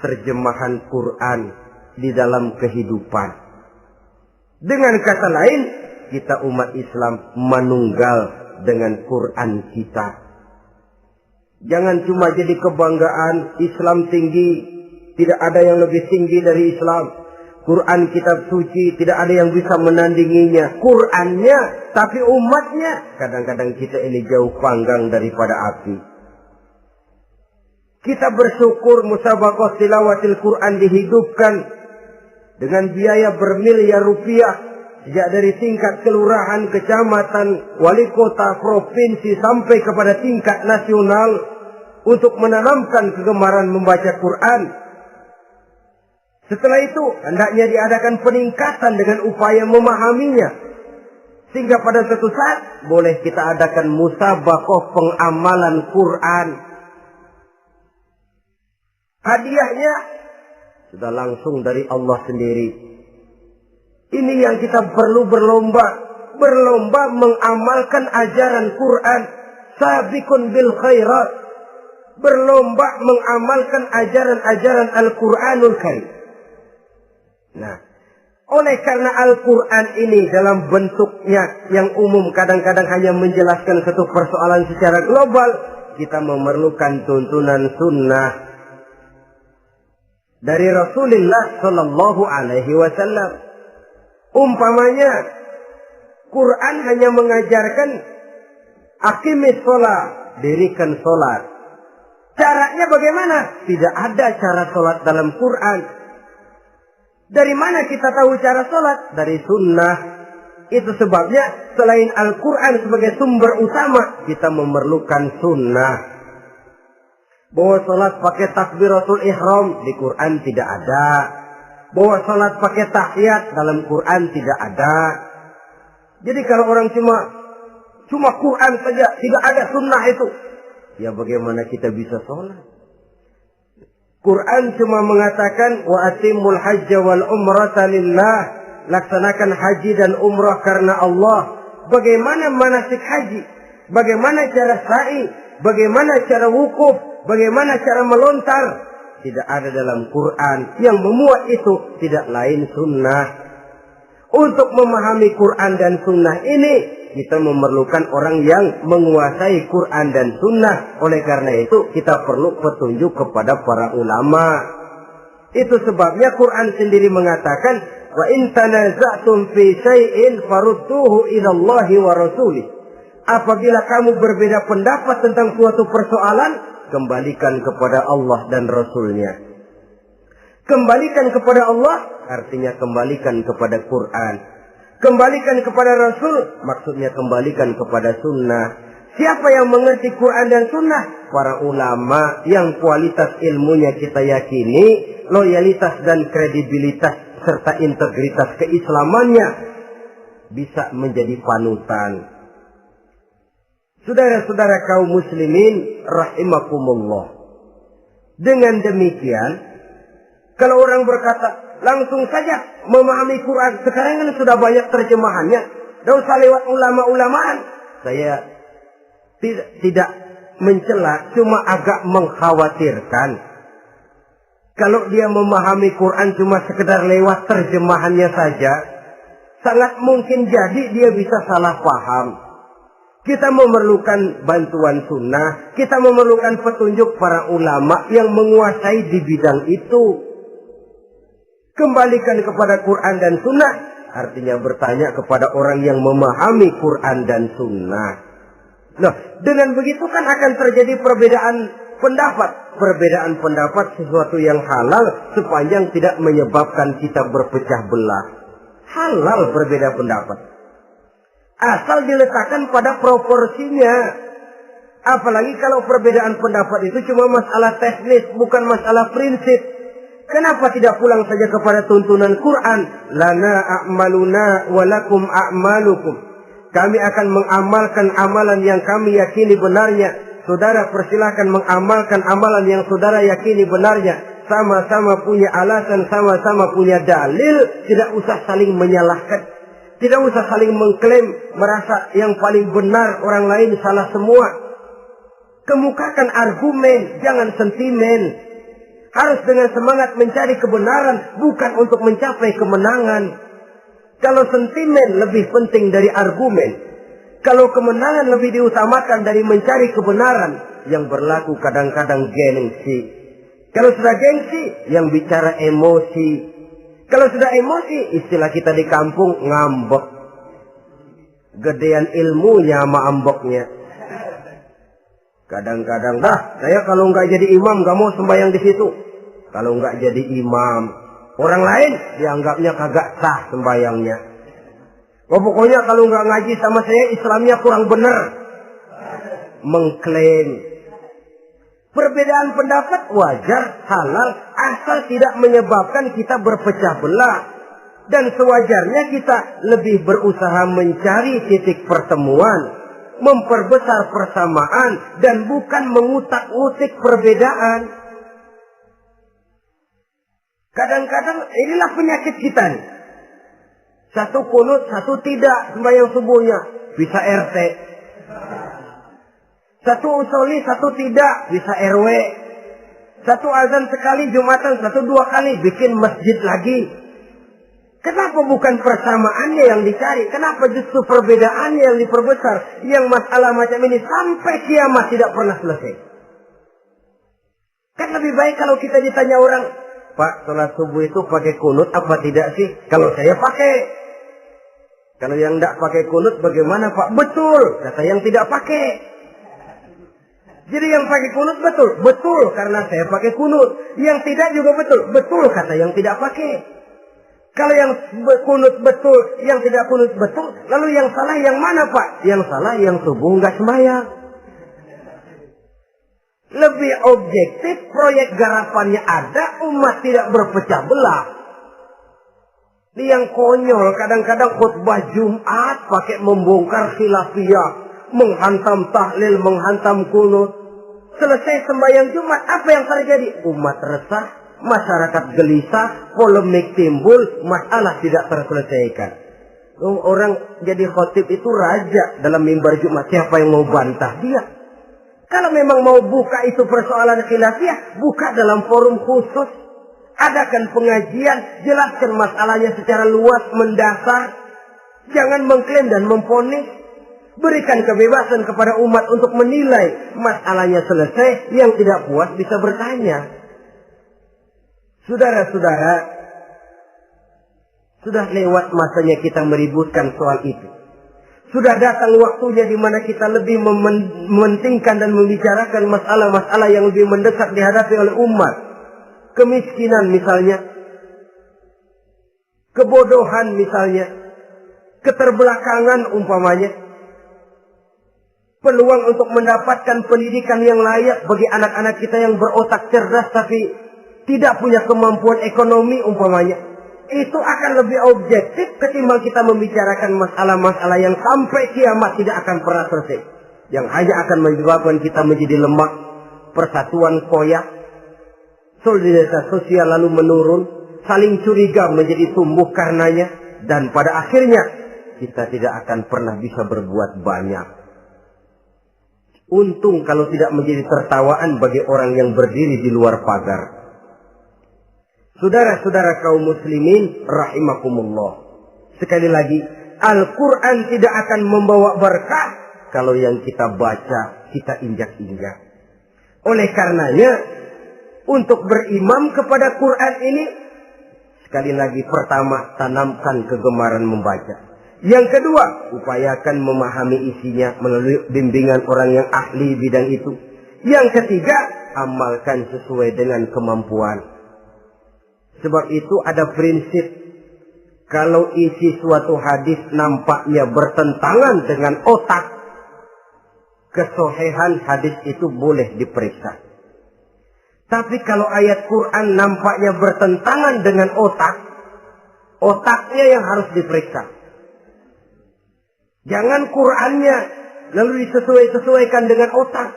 terjemahan Quran di dalam kehidupan. Dengan kata lain, kita umat Islam menunggal dengan Quran kita. Jangan cuma jadi kebanggaan Islam tinggi, tidak ada yang lebih tinggi dari Islam. Quran kitab suci, tidak ada yang bisa menandinginya. Qurannya, tapi umatnya. Kadang-kadang kita ini jauh panggang daripada api. Kita bersyukur musabaqah tilawatil Quran dihidupkan dengan biaya bermiliar rupiah. Sejak dari tingkat kelurahan, kecamatan, wali kota, provinsi, sampai kepada tingkat nasional. Untuk menanamkan kegemaran membaca Quran. Setelah itu, hendaknya diadakan peningkatan dengan upaya memahaminya. Sehingga pada suatu saat, boleh kita adakan musabaqah pengamalan Quran. Hadiahnya, sudah langsung dari Allah sendiri. Ini yang kita perlu berlomba. Berlomba mengamalkan ajaran Quran. Sabiqun bil khairat. Berlomba mengamalkan ajaran-ajaran Al-Quranul Karim. Nah, oleh karena Al-Quran ini dalam bentuknya yang umum kadang-kadang hanya menjelaskan satu persoalan secara global, kita memerlukan tuntunan sunnah dari Rasulullah Sallallahu Alaihi Wasallam. Umpamanya, Quran hanya mengajarkan aqimis sholat, dirikan sholat. Caranya bagaimana? Tidak ada cara sholat dalam Quran. Dari mana kita tahu cara sholat? Dari sunnah. Itu sebabnya selain Al-Quran sebagai sumber utama, kita memerlukan sunnah. Bahwa sholat pakai takbiratul ihram di Quran tidak ada. Bahwa sholat pakai tahiyat dalam Quran tidak ada. Jadi kalau orang cuma Quran saja, tidak ada sunnah itu, ya bagaimana kita bisa sholat? Quran cuma mengatakan wa atimul hajja wal umrata lillah, laksanakan haji dan umrah karena Allah. Bagaimana manasik haji? Bagaimana cara sa'i? Bagaimana cara wukuf? Bagaimana cara melontar? Tidak ada dalam Quran. Yang memuat itu tidak lain sunnah. Untuk memahami Quran dan sunnah ini, kita memerlukan orang yang menguasai Quran dan sunnah. Oleh karena itu kita perlu petunjuk kepada para ulama. Itu sebabnya Quran sendiri mengatakan, wa in tanaza'tum fi syai'in farudduhu ila Allahi wa rasulih. Apabila kamu berbeda pendapat tentang suatu persoalan, kembalikan kepada Allah dan Rasulnya. Kembalikan kepada Allah artinya kembalikan kepada Quran. Kembalikan kepada Rasul, maksudnya kembalikan kepada sunnah. Siapa yang mengerti Quran dan sunnah? Para ulama yang kualitas ilmunya kita yakini, loyalitas dan kredibilitas serta integritas keislamannya bisa menjadi panutan. Saudara-saudara kaum muslimin rahimakumullah. Dengan demikian, kalau orang berkata, langsung saja memahami Quran. Sekarang kan sudah banyak terjemahannya. Tidak usah lewat ulama-ulamaan. Saya tidak mencela, cuma agak mengkhawatirkan. Kalau dia memahami Quran cuma sekedar lewat terjemahannya saja, sangat mungkin jadi dia bisa salah paham. Kita memerlukan bantuan sunnah. Kita memerlukan petunjuk para ulama yang menguasai di bidang itu. Kembalikan kepada Quran dan sunnah artinya bertanya kepada orang yang memahami Quran dan sunnah. Nah, dengan begitu kan akan terjadi perbedaan pendapat. Perbedaan pendapat sesuatu yang halal sepanjang tidak menyebabkan kita berpecah belah. Halal berbeda pendapat. Asal diletakkan pada proporsinya. Apalagi kalau perbedaan pendapat itu cuma masalah teknis, bukan masalah prinsip. Kenapa tidak pulang saja kepada tuntunan Quran? Lana a'maluna wa lakum a'malukum. Kami akan mengamalkan amalan yang kami yakini benarnya. Saudara persilahkan mengamalkan amalan yang saudara yakini benarnya. Sama-sama punya alasan, sama-sama punya dalil. Tidak usah saling menyalahkan. Tidak usah saling mengklaim, merasa yang paling benar, orang lain salah semua. Kemukakan argumen, jangan sentimen. Harus dengan semangat mencari kebenaran, bukan untuk mencapai kemenangan. Kalau sentimen lebih penting dari argumen, kalau kemenangan lebih diutamakan dari mencari kebenaran, yang berlaku kadang-kadang gengsi. Kalau sudah gengsi, yang bicara emosi. Kalau sudah emosi, istilah kita di kampung ngambek. Gedean ilmunya sama amboknya. Kadang-kadang, saya kalau nggak jadi imam nggak mau sembahyang di situ. Kalau nggak jadi imam, orang lain dianggapnya kagak sah sembahyangnya. Pokoknya kalau nggak ngaji sama saya, Islamnya kurang benar. Mengklaim. Perbedaan pendapat wajar, halal, asal tidak menyebabkan kita berpecah belah. Dan sewajarnya kita lebih berusaha mencari titik pertemuan, memperbesar persamaan, dan bukan mengutak-ngutik perbedaan. Kadang-kadang inilah penyakit kita nih. Satu kunut, satu tidak sembahyang subuhnya. Bisa RT. Satu usoli, satu tidak. Bisa RW. Satu azan sekali Jumatan, satu dua kali. Bikin masjid lagi. Kenapa bukan persamaannya yang dicari? Kenapa justru perbedaannya yang diperbesar? Yang masalah macam ini sampai kiamat tidak pernah selesai. Kan lebih baik kalau kita ditanya orang, Pak, sholat subuh itu pakai kunut apa tidak sih? Kalau saya pakai. Kalau yang tidak pakai kunut bagaimana Pak? Betul, kata yang tidak pakai. Jadi yang pakai kunut betul. Betul, karena saya pakai kunut. Yang tidak juga betul. Betul, kata yang tidak pakai. Kalau yang kunut betul, yang tidak kunut betul. Lalu yang salah yang mana Pak? Yang salah yang subuh nggak sembahyang. Lebih objektif, proyek garapannya ada, umat tidak berpecah belah. Ini yang konyol, kadang-kadang khutbah Jumat pakai membongkar khilafiyah, menghantam tahlil, menghantam kunut. Selesai sembahyang Jumat, apa yang terjadi? Umat resah, masyarakat gelisah, polemik timbul, masalah tidak terselesaikan. Orang jadi khotib itu raja dalam mimbar Jumat, siapa yang mau bantah dia? Kalau memang mau buka itu persoalan khilafiyah, buka dalam forum khusus. Adakan pengajian, jelaskan masalahnya secara luas, mendasar. Jangan mengklaim dan memponis. Berikan kebebasan kepada umat untuk menilai. Masalahnya selesai, yang tidak puas bisa bertanya. Saudara-saudara, sudah lewat masanya kita meributkan soal itu. Sudah datang waktunya di mana kita lebih mementingkan dan membicarakan masalah-masalah yang lebih mendesak dihadapi oleh umat. Kemiskinan misalnya, kebodohan misalnya, keterbelakangan umpamanya, peluang untuk mendapatkan pendidikan yang layak bagi anak-anak kita yang berotak cerdas tapi tidak punya kemampuan ekonomi umpamanya. Itu akan lebih objektif ketimbang kita membicarakan masalah-masalah yang sampai kiamat tidak akan pernah selesai. Yang hanya akan menyebabkan kita menjadi lemah, persatuan koyak, solidaritas sosial lalu menurun, saling curiga menjadi tumbuh karenanya, dan pada akhirnya kita tidak akan pernah bisa berbuat banyak. Untung kalau tidak menjadi tertawaan bagi orang yang berdiri di luar pagar. Saudara-saudara kaum muslimin rahimakumullah. Sekali lagi, Al-Quran tidak akan membawa berkah kalau yang kita baca, kita injak-injak. Oleh karenanya, untuk berimam kepada Quran ini, sekali lagi pertama, tanamkan kegemaran membaca. Yang kedua, upayakan memahami isinya melalui bimbingan orang yang ahli bidang itu. Yang ketiga, amalkan sesuai dengan kemampuan. Sebab itu ada prinsip, kalau isi suatu hadis nampaknya bertentangan dengan otak, kesohihan hadis itu boleh diperiksa. Tapi kalau ayat Quran nampaknya bertentangan dengan otak, otaknya yang harus diperiksa. Jangan Qur'annya lalu disesuaikan dengan otak.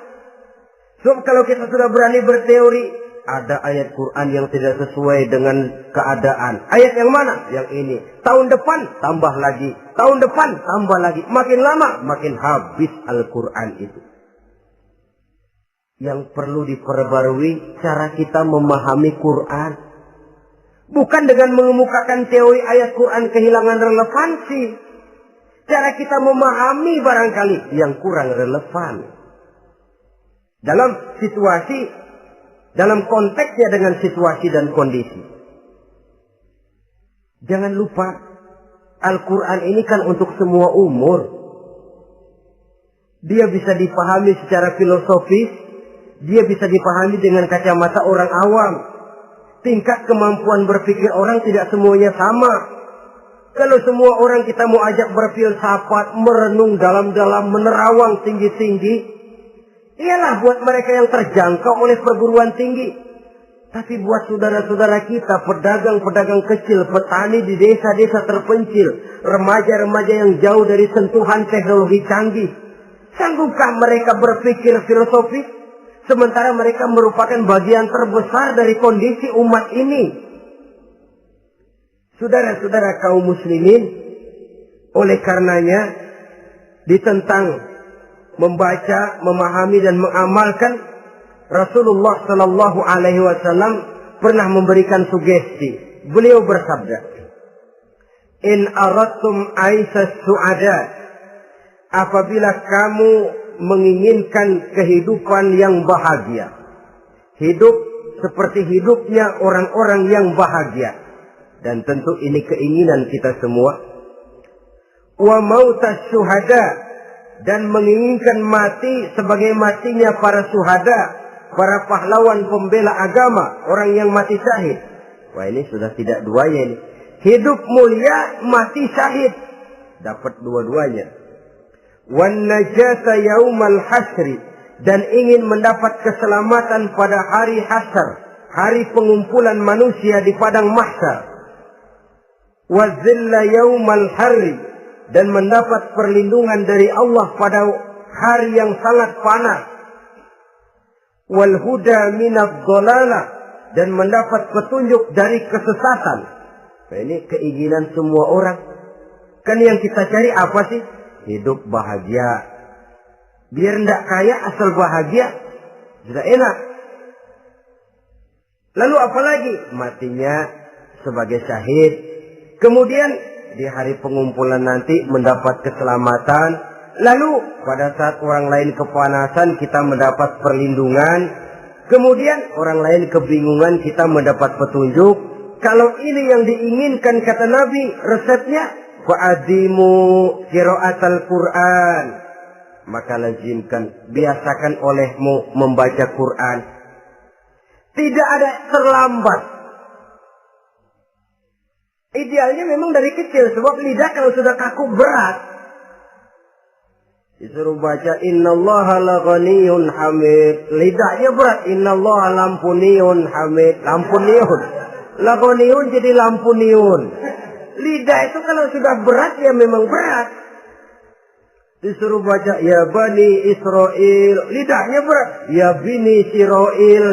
Sebab kalau kita sudah berani berteori, ada ayat Quran yang tidak sesuai dengan keadaan. Ayat yang mana? Yang ini. Tahun depan tambah lagi. Tahun depan tambah lagi. Makin lama makin habis Al-Quran itu. Yang perlu diperbarui cara kita memahami Quran. Bukan dengan mengemukakan teori ayat Quran kehilangan relevansi. Cara kita memahami barangkali yang kurang relevan. Dalam konteksnya dengan situasi dan kondisi. Jangan lupa, Al-Quran ini kan untuk semua umur. Dia bisa dipahami secara filosofis, dia bisa dipahami dengan kacamata orang awam. Tingkat kemampuan berpikir orang tidak semuanya sama. Kalau semua orang kita mau ajak berfilsafat, merenung dalam-dalam, menerawang tinggi-tinggi, ialah buat mereka yang terjangkau oleh perguruan tinggi. Tapi buat saudara-saudara kita, pedagang-pedagang kecil, petani di desa-desa terpencil, remaja-remaja yang jauh dari sentuhan teknologi canggih, sanggupkah mereka berpikir filosofis? Sementara mereka merupakan bagian terbesar dari kondisi umat ini. Saudara-saudara kaum muslimin, oleh karenanya ditentang membaca, memahami dan mengamalkan, Rasulullah Shallallahu Alaihi Wasallam pernah memberikan sugesti. Beliau bersabda, "In aradtum aisas su'ada," apabila kamu menginginkan kehidupan yang bahagia, hidup seperti hidupnya orang-orang yang bahagia. Dan tentu ini keinginan kita semua. Wa mautas syuhada, dan menginginkan mati sebagai matinya para syuhada, para pahlawan pembela agama, orang yang mati syahid. Wah, ini sudah tidak duanya ini. Hidup mulia, mati syahid. Dapat dua-duanya. Wan najata yaumal hasri, dan ingin mendapat keselamatan pada hari hasyar, hari pengumpulan manusia di padang mahsyar. Wazilla yaumal harri, dan mendapat perlindungan dari Allah pada hari yang sangat panas. Wal huda minadh dhalalah, dan mendapat petunjuk dari kesesatan. Nah, ini keinginan semua orang. Kan yang kita cari apa sih? Hidup bahagia. Biar ndak kaya asal bahagia, sudah enak. Lalu apa lagi? Matinya sebagai syahid. Kemudian di hari pengumpulan nanti mendapat keselamatan. Lalu pada saat orang lain kepanasan kita mendapat perlindungan. Kemudian orang lain kebingungan kita mendapat petunjuk. Kalau ini yang diinginkan kata Nabi, resepnya fa'adimu qiraatal Quran. Maka lazimkan, biasakan olehmu membaca Quran. Tidak ada terlambat. Idealnya memang dari kecil, sebab lidah kalau sudah kaku berat. Disuruh baca innallaha laghaniyun hamid. Lidahnya berat. Innallaha lampuniyun hamid. Lampuniyun. Laghaniyun jadi lampuniyun. Lidah itu kalau sudah berat ya memang berat. Disuruh baca ya bani Israel. Lidahnya berat. Ya bini Siroil.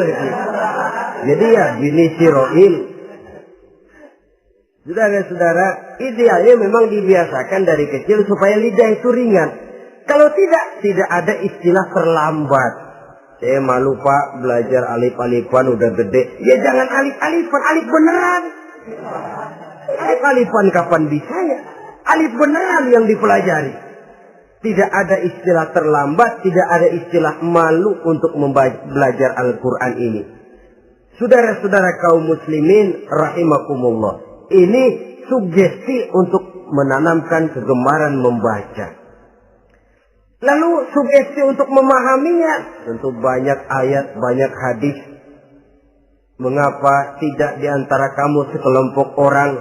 Jadi ya bini Siroil. Saudara-saudara, idealnya memang dibiasakan dari kecil supaya lidah itu ringan. Kalau tidak ada istilah terlambat. Saya malu Pak, belajar alif-alifan udah gede. Ya jangan alif-alifan, alif beneran. Alif-alifan kapan bisa ya? Alif beneran yang dipelajari. Tidak ada istilah terlambat, tidak ada istilah malu untuk belajar Al-Quran ini. Saudara-saudara kaum muslimin rahimakumullah. Ini sugesti untuk menanamkan kegemaran membaca. Lalu sugesti untuk memahaminya. Tentu banyak ayat, banyak hadis. Mengapa tidak di antara kamu sekelompok orang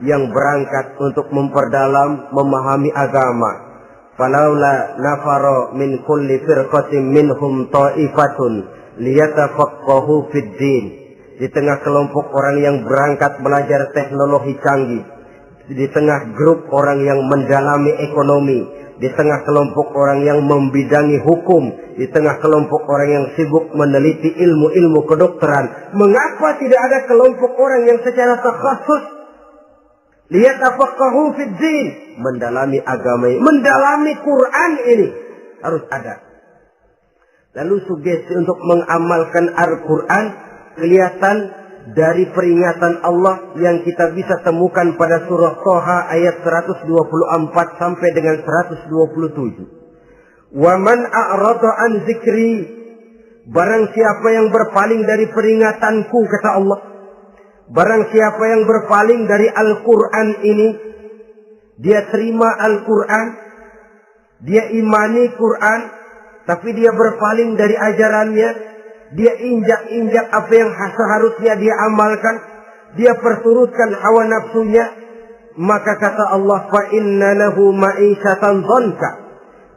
yang berangkat untuk memperdalam, memahami agama. Falaula nafaro min kulli firqatin minhum ta'ifatun liyatafaqahu fid din. Di tengah kelompok orang yang berangkat belajar teknologi canggih, di tengah grup orang yang mendalami ekonomi, di tengah kelompok orang yang membidangi hukum, di tengah kelompok orang yang sibuk meneliti ilmu-ilmu kedokteran, mengapa tidak ada kelompok orang yang secara takhasus liyatafaqahu fid din, mendalami agama, mendalami Quran ini harus ada. Lalu sugesti untuk mengamalkan Al-Quran kelihatan dari peringatan Allah yang kita bisa temukan pada surah Toha ayat 124 sampai dengan 127. Wa man a'rada an zikri, barang siapa yang berpaling dari peringatanku, kata Allah, barang siapa yang berpaling dari Al-Quran ini, dia terima Al-Quran, dia imani Quran, tapi dia berpaling dari ajarannya, dia injak-injak apa yang seharusnya dia amalkan, dia perturutkan hawa nafsunya, maka kata Allah, fa inna lahu ma'isyatan dhanka,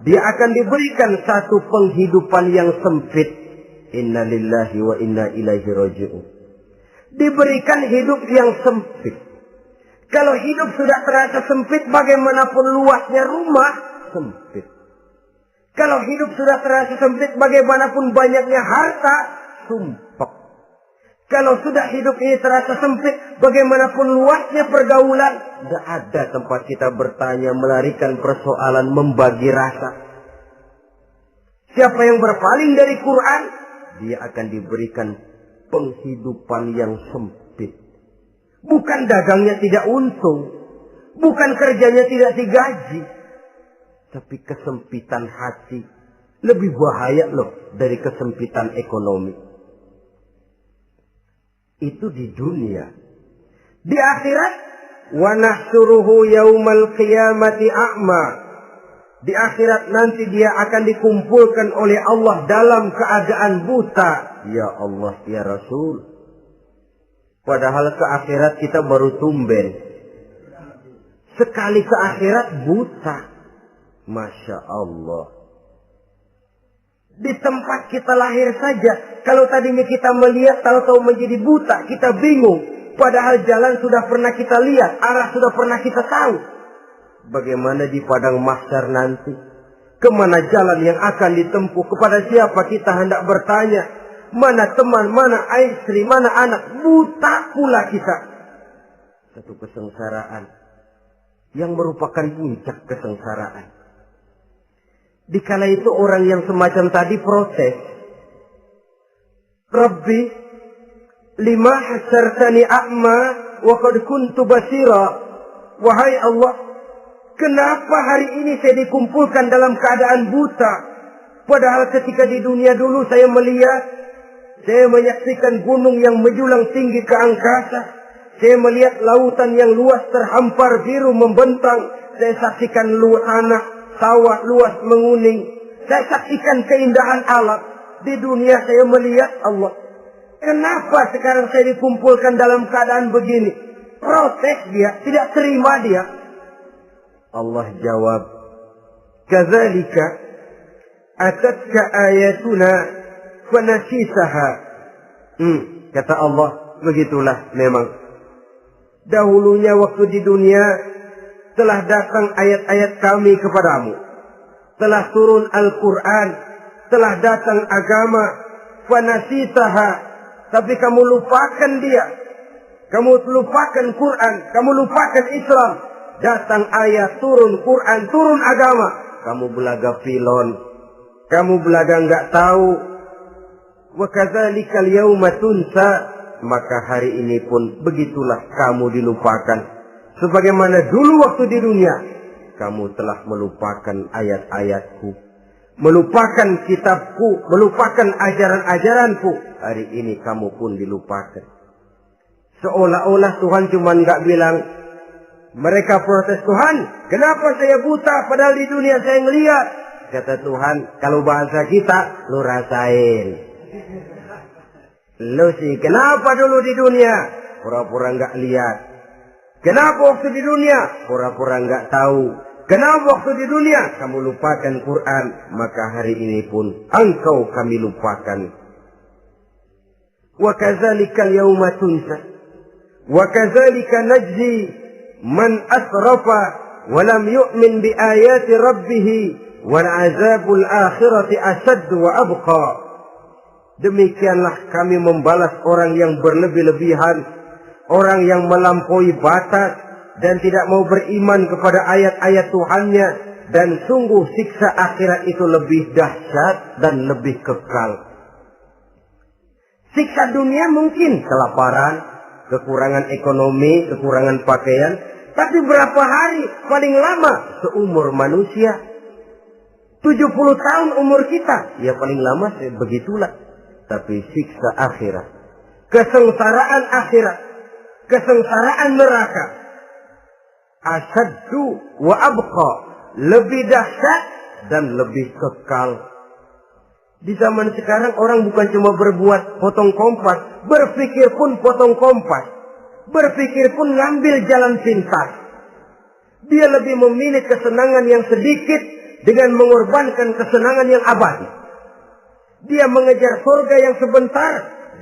dia akan diberikan satu penghidupan yang sempit. Inna lillahi wa inna ilaihi raji'un. Diberikan hidup yang sempit. Kalau hidup sudah terasa sempit, bagaimanapun luasnya rumah, sempit. Kalau hidup sudah terasa sempit, bagaimanapun banyaknya harta, sumpek. Kalau sudah hidup ini terasa sempit, bagaimanapun luasnya pergaulan, tidak ada tempat kita bertanya, melarikan persoalan, membagi rasa. Siapa yang berpaling dari Quran, dia akan diberikan penghidupan yang sempit. Bukan dagangnya tidak untung, bukan kerjanya tidak digaji, tapi kesempitan hati lebih bahaya loh dari kesempitan ekonomi. Itu di dunia. Di akhirat, wa nahsyuruhu yaumal qiyamati a'ma. Di akhirat nanti dia akan dikumpulkan oleh Allah dalam keadaan buta. Ya Allah, ya Rasul. Padahal ke akhirat kita baru tumben. Sekali ke akhirat buta. Masya Allah. Di tempat kita lahir saja, kalau tadinya kita melihat, tahu-tahu menjadi buta, kita bingung. Padahal jalan sudah pernah kita lihat, arah sudah pernah kita tahu. Bagaimana di padang mahsyar nanti? Kemana jalan yang akan ditempuh? Kepada siapa kita hendak bertanya? Mana teman, mana istri, mana anak? Buta pula kita. Satu kesengsaraan yang merupakan puncak kesengsaraan. Dikala itu orang yang semacam tadi protes. Rabbi, lima hasartani a'ma wa qad kuntu basira. Wahai Allah, kenapa hari ini saya dikumpulkan dalam keadaan buta? Padahal ketika di dunia dulu saya melihat, saya menyaksikan gunung yang menjulang tinggi ke angkasa. Saya melihat lautan yang luas terhampar biru membentang. Saya saksikan luas tanah, sawah luas menguning. Saya saksikan keindahan alam. Di dunia saya melihat Allah. Kenapa sekarang saya dikumpulkan dalam keadaan begini? Protes dia, tidak terima dia. Allah jawab, kadzalika atatka ayatuna fanasisaha. Kata Allah, begitulah memang. Dahulunya waktu di dunia telah datang ayat-ayat kami kepadamu. Telah turun Al-Quran. Telah datang agama. Fanasisaha. Tapi kamu lupakan dia. Kamu lupakan Quran. Kamu lupakan Islam. Datang ayat, turun Quran, turun agama. Kamu belaga pilon. Kamu belaga enggak tahu. Wa kadzalikal yauma tunsa. Maka hari ini pun begitulah kamu dilupakan. Sebagaimana dulu waktu di dunia, kamu telah melupakan ayat-ayatku, melupakan kitabku, melupakan ajaran-ajaranku. Hari ini kamu pun dilupakan. Seolah-olah Tuhan cuma nggak bilang, mereka protes, Tuhan, kenapa saya buta padahal di dunia saya ngelihat. Kata Tuhan, kalau bahasa kita, lu rasain. Lu sih, kenapa dulu di dunia? Pura-pura nggak lihat. Kenapa waktu di dunia? Pura-pura nggak tahu. Kenapa waktu di dunia? Kamu lupakan Quran. Maka hari ini pun engkau kami lupakan. Wa kadzalikal yauma tunsa. Wa kadzalika najzi man asrafa wa lam yu'min bi ayati rabbih wal azabul akhirati asad wa abqa. Demikianlah kami membalas orang yang berlebih-lebihan, orang yang melampaui batas dan tidak mau beriman kepada ayat-ayat Tuhannya, dan sungguh siksa akhirat itu lebih dahsyat dan lebih kekal. Siksa dunia mungkin kelaparan, kekurangan ekonomi, kekurangan pakaian. Tapi berapa hari paling lama seumur manusia? 70 tahun umur kita. Ya paling lama begitulah. Tapi siksa akhirat, kesengsaraan akhirat, kesengsaraan neraka, asyaddu wa abqa, lebih dahsyat dan lebih kekal. Di zaman sekarang orang bukan cuma berbuat potong kompas, berpikir pun potong kompas, berpikir pun ngambil jalan pintas. Dia lebih memilih kesenangan yang sedikit dengan mengorbankan kesenangan yang abadi. Dia mengejar surga yang sebentar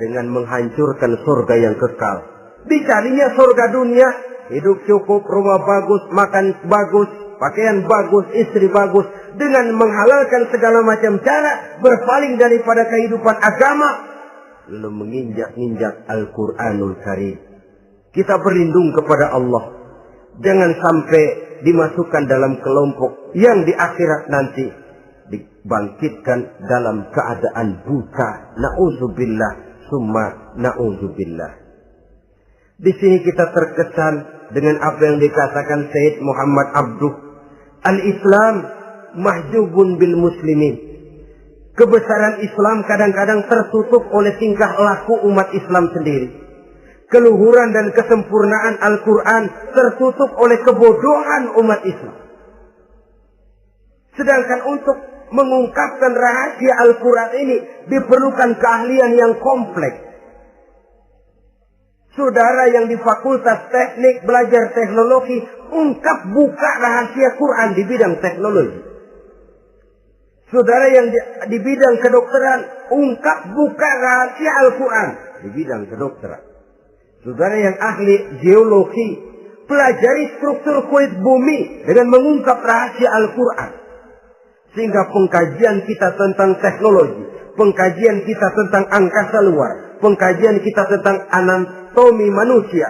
dengan menghancurkan surga yang kekal. Dicarinya surga dunia, hidup cukup, rumah bagus, makan bagus, pakaian bagus, istri bagus, dengan menghalalkan segala macam cara, berpaling daripada kehidupan agama, lalu menginjak-injak Al-Quranul Karim. Kita berlindung kepada Allah, jangan sampai dimasukkan dalam kelompok yang di akhirat nanti dibangkitkan dalam keadaan buta. Na'udzubillah, summa na'udzubillah. Di sini kita terkesan dengan apa yang dikatakan Sayyid Muhammad Abduh, al-Islam mahjubun bil muslimin. Kebesaran Islam kadang-kadang tertutup oleh tingkah laku umat Islam sendiri. Keluhuran dan kesempurnaan Al-Quran tertutup oleh kebodohan umat Islam. Sedangkan untuk mengungkapkan rahasia Al-Quran ini diperlukan keahlian yang kompleks. Saudara yang di Fakultas Teknik belajar teknologi, buka rahasia Quran di bidang teknologi. Saudara yang di bidang kedokteran, buka rahasia Al-Quran di bidang kedokteran. Saudara yang ahli geologi, pelajari struktur kulit bumi dengan mengungkap rahasia Al-Quran. Sehingga pengkajian kita tentang teknologi, pengkajian kita tentang angkasa luar, pengkajian kita tentang anatomi manusia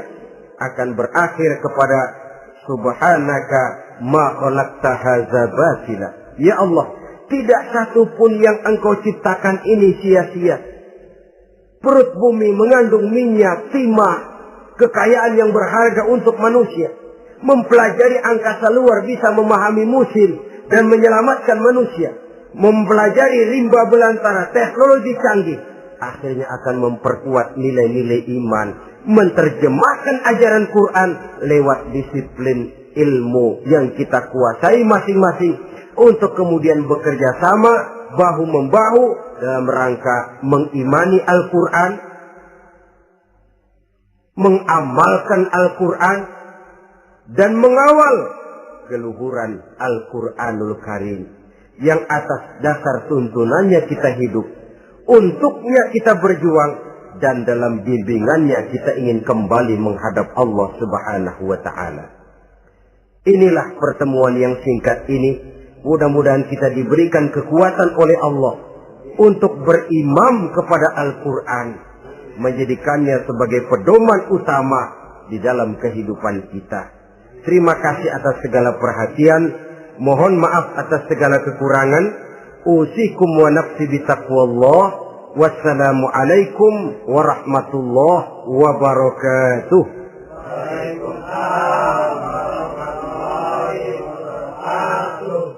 akan berakhir kepada subhanaka ma khalaqta hadza batila. Ya Allah, tidak satu pun yang engkau ciptakan ini sia-sia. Perut bumi mengandung minyak, timah, kekayaan yang berharga untuk manusia. Mempelajari angkasa luar bisa memahami musim dan menyelamatkan manusia. Mempelajari rimba belantara, teknologi canggih, akhirnya akan memperkuat nilai-nilai iman. Menerjemahkan ajaran Quran lewat disiplin ilmu yang kita kuasai masing-masing, untuk kemudian bekerja sama bahu-membahu dalam rangka mengimani Al-Quran, mengamalkan Al-Quran, dan mengawal keluhuran Al-Quranul Karim yang atas dasar tuntunannya kita hidup, untuknya kita berjuang, dan dalam bimbingannya kita ingin kembali menghadap Allah Subhanahu wa Ta'ala. Inilah pertemuan yang singkat ini. Mudah-mudahan kita diberikan kekuatan oleh Allah untuk berimam kepada Al-Quran, menjadikannya sebagai pedoman utama di dalam kehidupan kita. Terima kasih atas segala perhatian. Mohon maaf atas segala kekurangan. Usikum wa nafsi bitaqwallah. Wassalamualaikum warahmatullahi wabarakatuh. Waalaikumsalam warahmatullahi wabarakatuh.